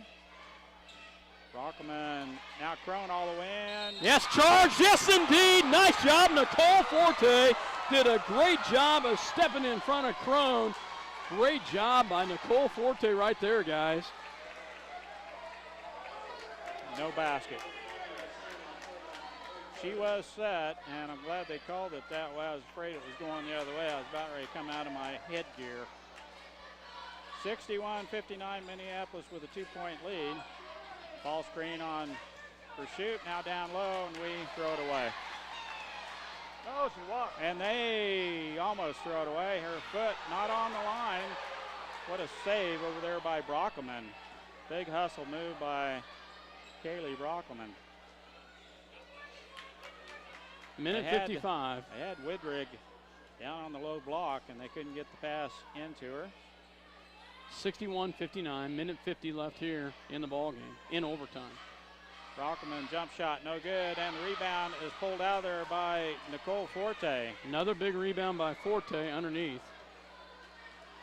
Brockman, now Crone all the way in. Yes, charge, yes indeed. Nice job, Nicole Forte. Did a great job of stepping in front of Crone. Great job by Nicole Forte right there, guys. No basket. She was set, and I'm glad they called it that way. I was afraid it was going the other way. I was about ready to come out of my headgear. 61-59 Minneapolis with a 2-point lead. Ball screen on for shoot, now down low, and we throw it away. Oh, she walked. And they almost throw it away. Her foot not on the line. What a save over there by Brockman. Big hustle move by Kaylee Brockman. Minute 55. They had Widrig down on the low block, and they couldn't get the pass into her. 61-59, minute 50 left here in the ball game, in overtime. Brockman jump shot, no good, and the rebound is pulled out there by Nicole Forte. Another big rebound by Forte underneath.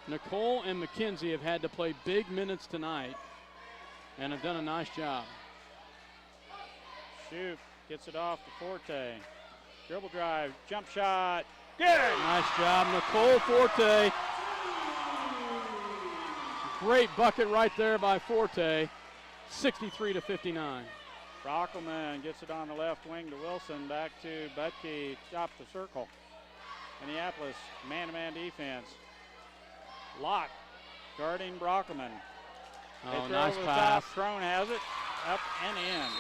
Nicole and McKenzie have had to play big minutes tonight and have done a nice job. Shoot, gets it off to Forte. Dribble drive, jump shot, good! Nice job, Nicole Forte. Great bucket right there by Forte, 63-59. Brockman gets it on the left wing to Wilson, back to Budke, top the circle. Minneapolis, man-to-man defense. Lott guarding Brockman. Oh, they throw nice over the pass. top, Crone has it, up and in.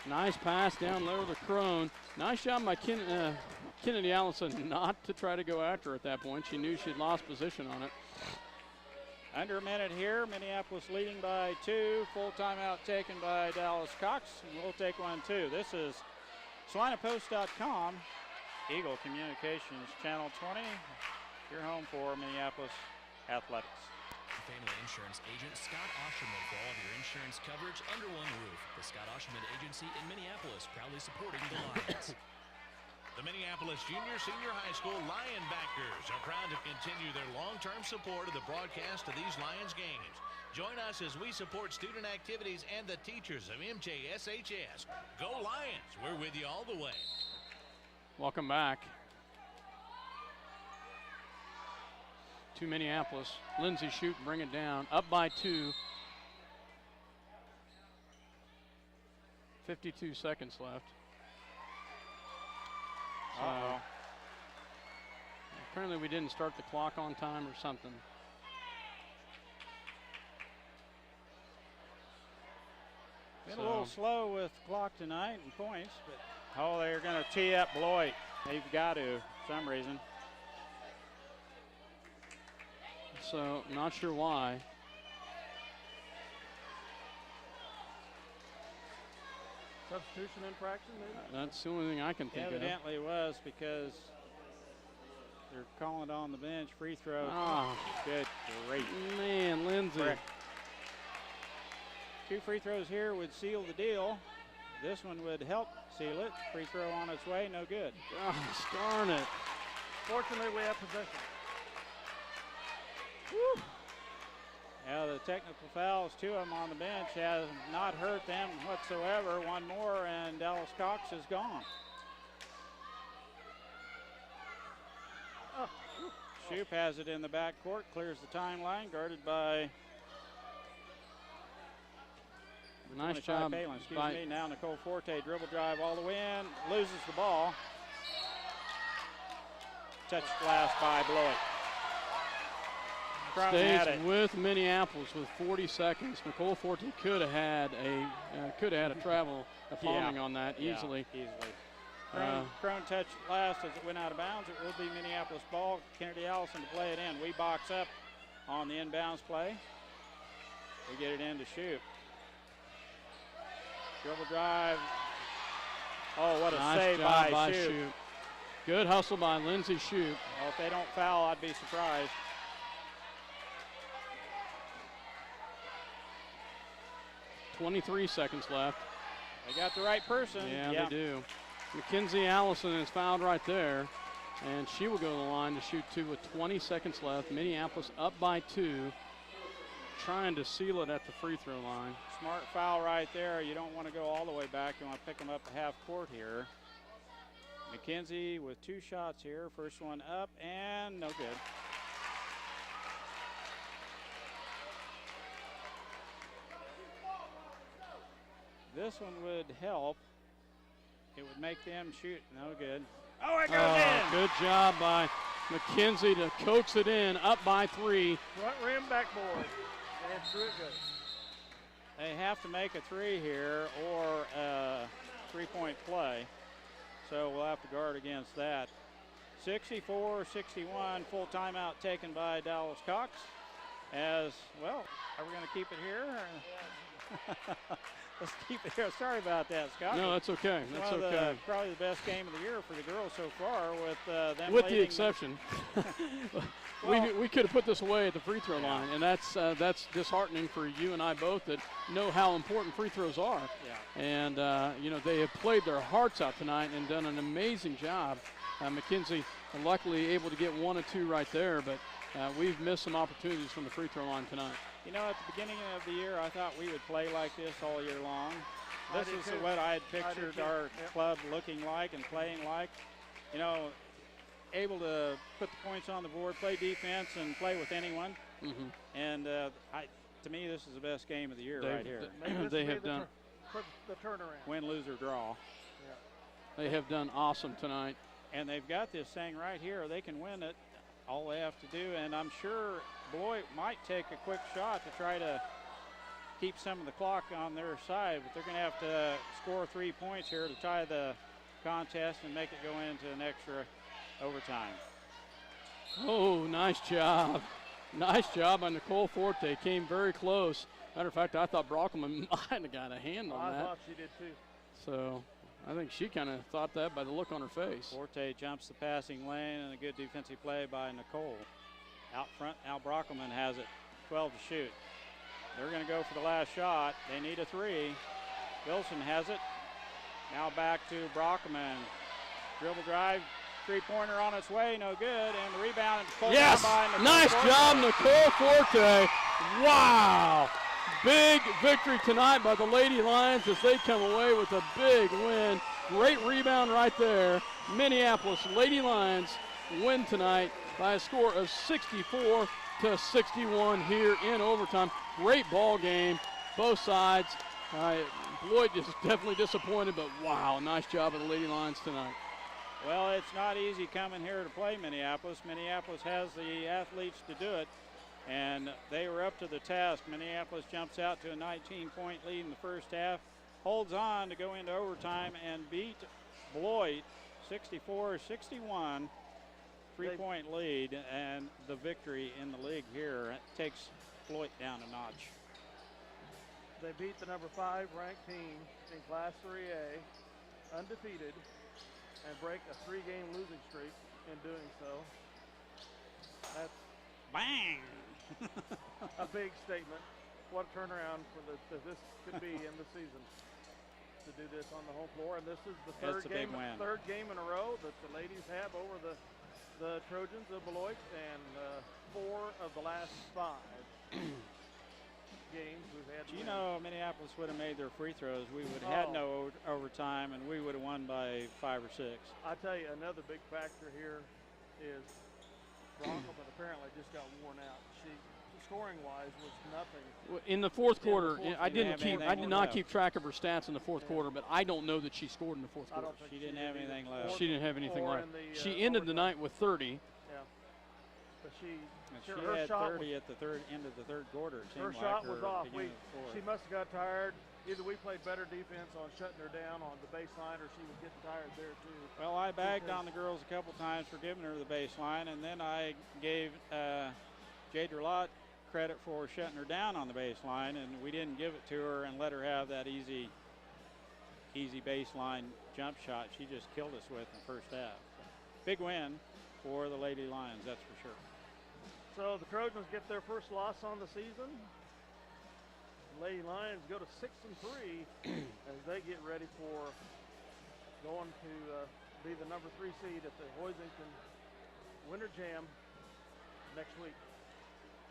Nice pass down low to Crone. Nice job by Kennedy Allison not to try to go after her at that point. She knew she'd lost position on it. Under a minute here, Minneapolis leading by 2. Full timeout taken by Dallas Cox, and we'll take one too. This is SalinaPost.com, Eagle Communications Channel 20, your home for Minneapolis Athletics. Family Insurance agent Scott Osherman for all of your insurance coverage under one roof. The Scott Osherman Agency in Minneapolis, proudly supporting the Lions. The Minneapolis Junior Senior High School Lionbackers are proud to continue their long-term support of the broadcast of these Lions games. Join us as we support student activities and the teachers of MJSHS. Go Lions! We're with you all the way. Welcome back to Minneapolis. Lindsay shoot, bring it down. Up by 2. 52 seconds left. Uh-oh. Apparently we didn't start the clock on time or something. Been a little slow with the clock tonight and points, but they're going to tee up Beloit. They've got to, for some reason. So, not sure why. Substitution substitution infraction, maybe? That's the only thing I can think Evidently was, because they're calling it on the bench. Free throw. Ah. Good, great. Man, Lindsay. Correct. 2 free throws here would seal the deal. This one would help seal it. Free throw on its way, no good. Gosh darn it. Fortunately, we have possession. Woo. Yeah, the technical fouls, 2 of them on the bench, has not hurt them whatsoever. One more, and Dallas Cox is gone. Shoup has it in the backcourt, clears the timeline, guarded by nice job. Palin, excuse me. Now Nicole Forte, dribble drive all the way in, loses the ball. Touched last by Beloit. Stays with Minneapolis with 40 seconds. Nicole Forte could have had a travel palming on that easily. Yeah, easily. Crone touched last as it went out of bounds. It will be Minneapolis ball. Kennedy Allison to play it in. We box up on the inbounds play. We get it in to Shoup. Dribble drive. Oh, what a nice save job by Shoup. Good hustle by Lindsay Shoup. Well, if they don't foul, I'd be surprised. .23 seconds left. They got the right person. Yeah, they do. Mackenzie Allison is fouled right there, and she will go to the line to shoot 2 with 20 seconds left. Minneapolis up by 2, trying to seal it at the free throw line. Smart foul right there. You don't want to go all the way back. You want to pick them up at half court here. McKenzie with 2 shots here. First one up and no good. This one would help. It would make them shoot. No good. Oh, it goes in. Good job by McKenzie to coax it in, up by 3. Front rim, backboard, and threw it good. They have to make a 3 here or a 3-point play. So we'll have to guard against that. 64-61, full timeout taken by Dallas Cox. As well, are we going to keep it here? Let's keep it here. Sorry about that, Scott. No, that's okay. That's okay. Probably the best game of the year for the girls so far, with them. With the exception, we could have put this away at the free throw line, and that's disheartening for you and I both that know how important free throws are. Yeah. And they have played their hearts out tonight and done an amazing job. McKenzie luckily able to get 1 or 2 right there, but we've missed some opportunities from the free throw line tonight. You know, at the beginning of the year, I thought we would play like this all year long. This is what I had pictured our club looking like and playing like. You know, able to put the points on the board, play defense, and play with anyone. Mm-hmm. And to me, this is the best game of the year right here. They have done the turnaround. Win, lose, or draw. Yeah. They have done awesome tonight. And they've got this thing right here. They can win it. All they have to do, and I'm sure Beloit might take a quick shot to try to keep some of the clock on their side, but they're going to have to score 3 points here to tie the contest and make it go into an extra overtime. Oh, nice job. Nice job by Nicole Forte. Came very close. Matter of fact, I thought Brockman might have got a hand on that. I thought she did too. So I think she kind of thought that by the look on her face. Forte jumps the passing lane, and a good defensive play by Nicole. Out front, Al Brockman has it, 12 to shoot. They're going to go for the last shot. They need a 3. Wilson has it. Now back to Brockman. Dribble drive, 3-pointer on its way, no good, and the rebound. Yes, nice job, Nicole Forte. Wow. Big victory tonight by the Lady Lions as they come away with a big win. Great rebound right there. Minneapolis Lady Lions win tonight by a score of 64-61 here in overtime. Great ball game, both sides. Beloit is definitely disappointed, but wow, nice job of the Lady Lions tonight. Well, it's not easy coming here to play Minneapolis. Minneapolis has the athletes to do it, and they were up to the task. Minneapolis jumps out to a 19-point lead in the first half, holds on to go into overtime and beat Beloit 64-61. 3-point lead, and the victory in the league here takes Beloit down a notch. They beat the number 5 ranked team in Class 3A, undefeated, and break a 3-game losing streak in doing so. That's Bang! a big statement. What a turnaround for this could be in the season to do this on the home floor. And this is the third game in a row that the ladies have over the Trojans of Beloit, and 4 of the last 5 games we've had. Do you know Minneapolis would have made their free throws? We would have had no overtime, and we would have won by 5 or 6. I tell you, another big factor here is Bronco, but apparently just got worn out. She, scoring-wise, was nothing. In the fourth quarter, I did not keep track of her stats in the fourth quarter, but I don't know that she scored in the fourth quarter. She didn't have anything left. She didn't have anything left. She ended the night with 30. Yeah, but she had 30 at the end of the third quarter. Her shot was off. She must have got tired. Either we played better defense on shutting her down on the baseline, or she was getting tired there too. Well, I bagged on the girls a couple times for giving her the baseline, and then I gave Jade Beloit credit for shutting her down on the baseline, and we didn't give it to her and let her have that easy baseline jump shot she just killed us with in the first half. Big win for the Lady Lions, that's for sure. So the Trojans get their first loss on the season. Lady Lions go to 6-3 as they get ready for going to be the number 3 seed at the Hoisington Winter Jam next week.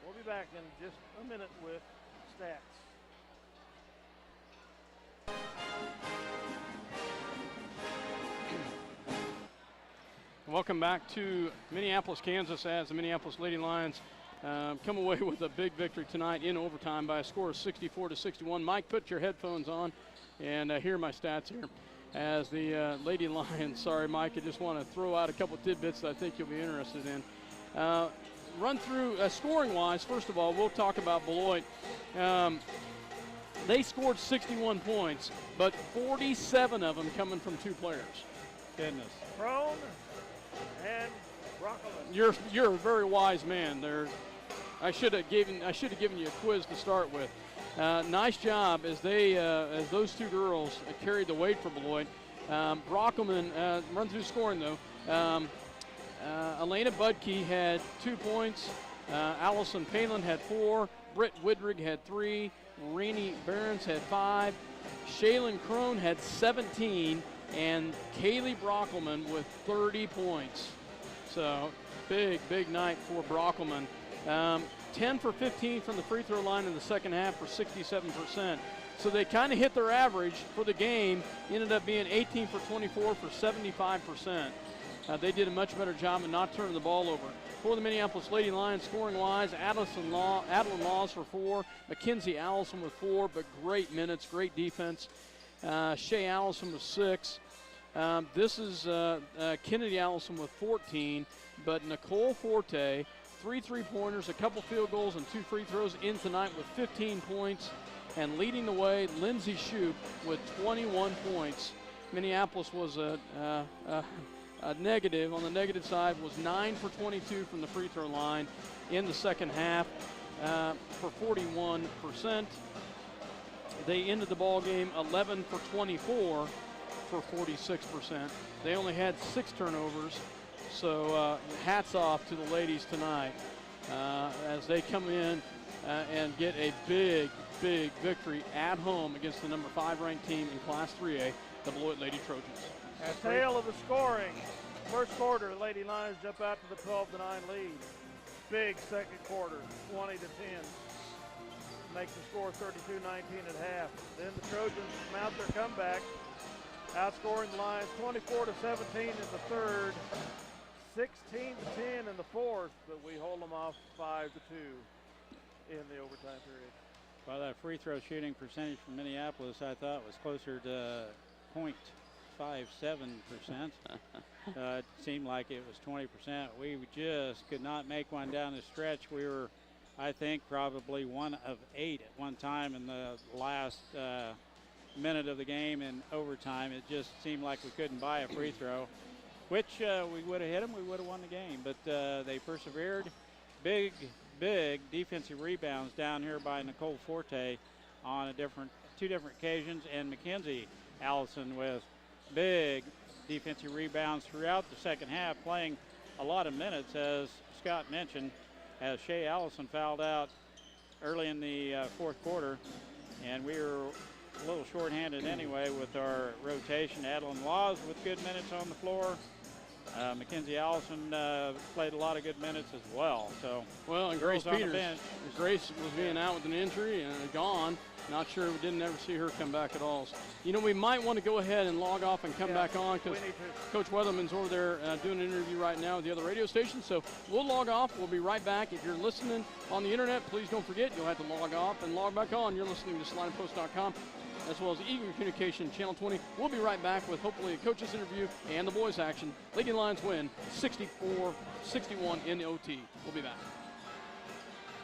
We'll be back in just a minute with stats. Welcome back to Minneapolis, Kansas, as the Minneapolis Lady Lions come away with a big victory tonight in overtime by a score of 64-61. Mike, put your headphones on and hear my stats here. As the Lady Lions, sorry, Mike, I just want to throw out a couple tidbits that I think you'll be interested in. Run through scoring-wise, first of all, we'll talk about Beloit. They scored 61 points, but 47 of them coming from 2 players. Goodness. Crone and Brocklin. You're a very wise man there. I should have given you a quiz to start with. Nice job as as those 2 girls carried the weight for Beloit. Brockelman, run through scoring though. Elena Budke had 2 points. Allison Palin had 4. Britt Widrig had 3. Rainey Behrens had 5. Shaylin Crone had 17. And Kaylee Brockelman with 30 points. So big night for Brockelman. 10 for 15 from the free throw line in the second half for 67%. So they kind of hit their average for the game. Ended up being 18 for 24 for 75%. They did a much better job of not turning the ball over. For the Minneapolis Lady Lions, scoring-wise, Adeline Laws for 4, Mackenzie Allison with 4, but great minutes, great defense. Shay Allison with 6. This is Kennedy Allison with 14, but Nicole Forte, 3 3-pointers, a couple field goals, and 2 free throws in tonight with 15 points. And leading the way, Lindsay Shoup with 21 points. Minneapolis was a negative. On the negative side was 9 for 22 from the free throw line in the second half for 41%. They ended the ball game 11 for 24 for 46%. They only had 6 turnovers, so hats off to the ladies tonight as they come in and get a big victory at home against the number 5 ranked team in Class 3A, the Beloit Lady Trojans. A tale of the scoring. First quarter, Lady Lions jump out to the 12-9 lead. Big second quarter, 20-10. Makes the score 32-19 at half. Then the Trojans mount their comeback, outscoring the Lions 24-17 in the third, 16-10 in the fourth, but we hold them off 5-2 in the overtime period. Well, that free throw shooting percentage from Minneapolis, I thought was closer to 0.57%. It seemed like it was 20%. We just could not make one down the stretch. We were, I think, probably 1 of 8 at one time in the last minute of the game in overtime. It just seemed like we couldn't buy a free throw, which we would have hit them, we would have won the game. But they persevered. Big defensive rebounds down here by Nicole Forte on two different occasions, and Mackenzie Allison with big defensive rebounds throughout the second half, playing a lot of minutes, as Scott mentioned, as Shea Allison fouled out early in the fourth quarter, and we were a little shorthanded anyway with our rotation. Adeline Laws with good minutes on the floor. Mackenzie Allison played a lot of good minutes as well. So, well, and Grace on the Peters. bench. Grace was being out with an injury and gone. Not sure, we didn't ever see her come back at all. So, you know, we might want to go ahead and log off and come back on, because Coach Weatherman's over there doing an interview right now with the other radio station. So we'll log off. We'll be right back. If you're listening on the internet, please don't forget, you'll have to log off and log back on. You're listening to SlideandPost.com, as well as Eagle Communication Channel 20. We'll be right back with hopefully a coach's interview and the boys action. Lady Lions win 64-61 in the OT. We'll be back.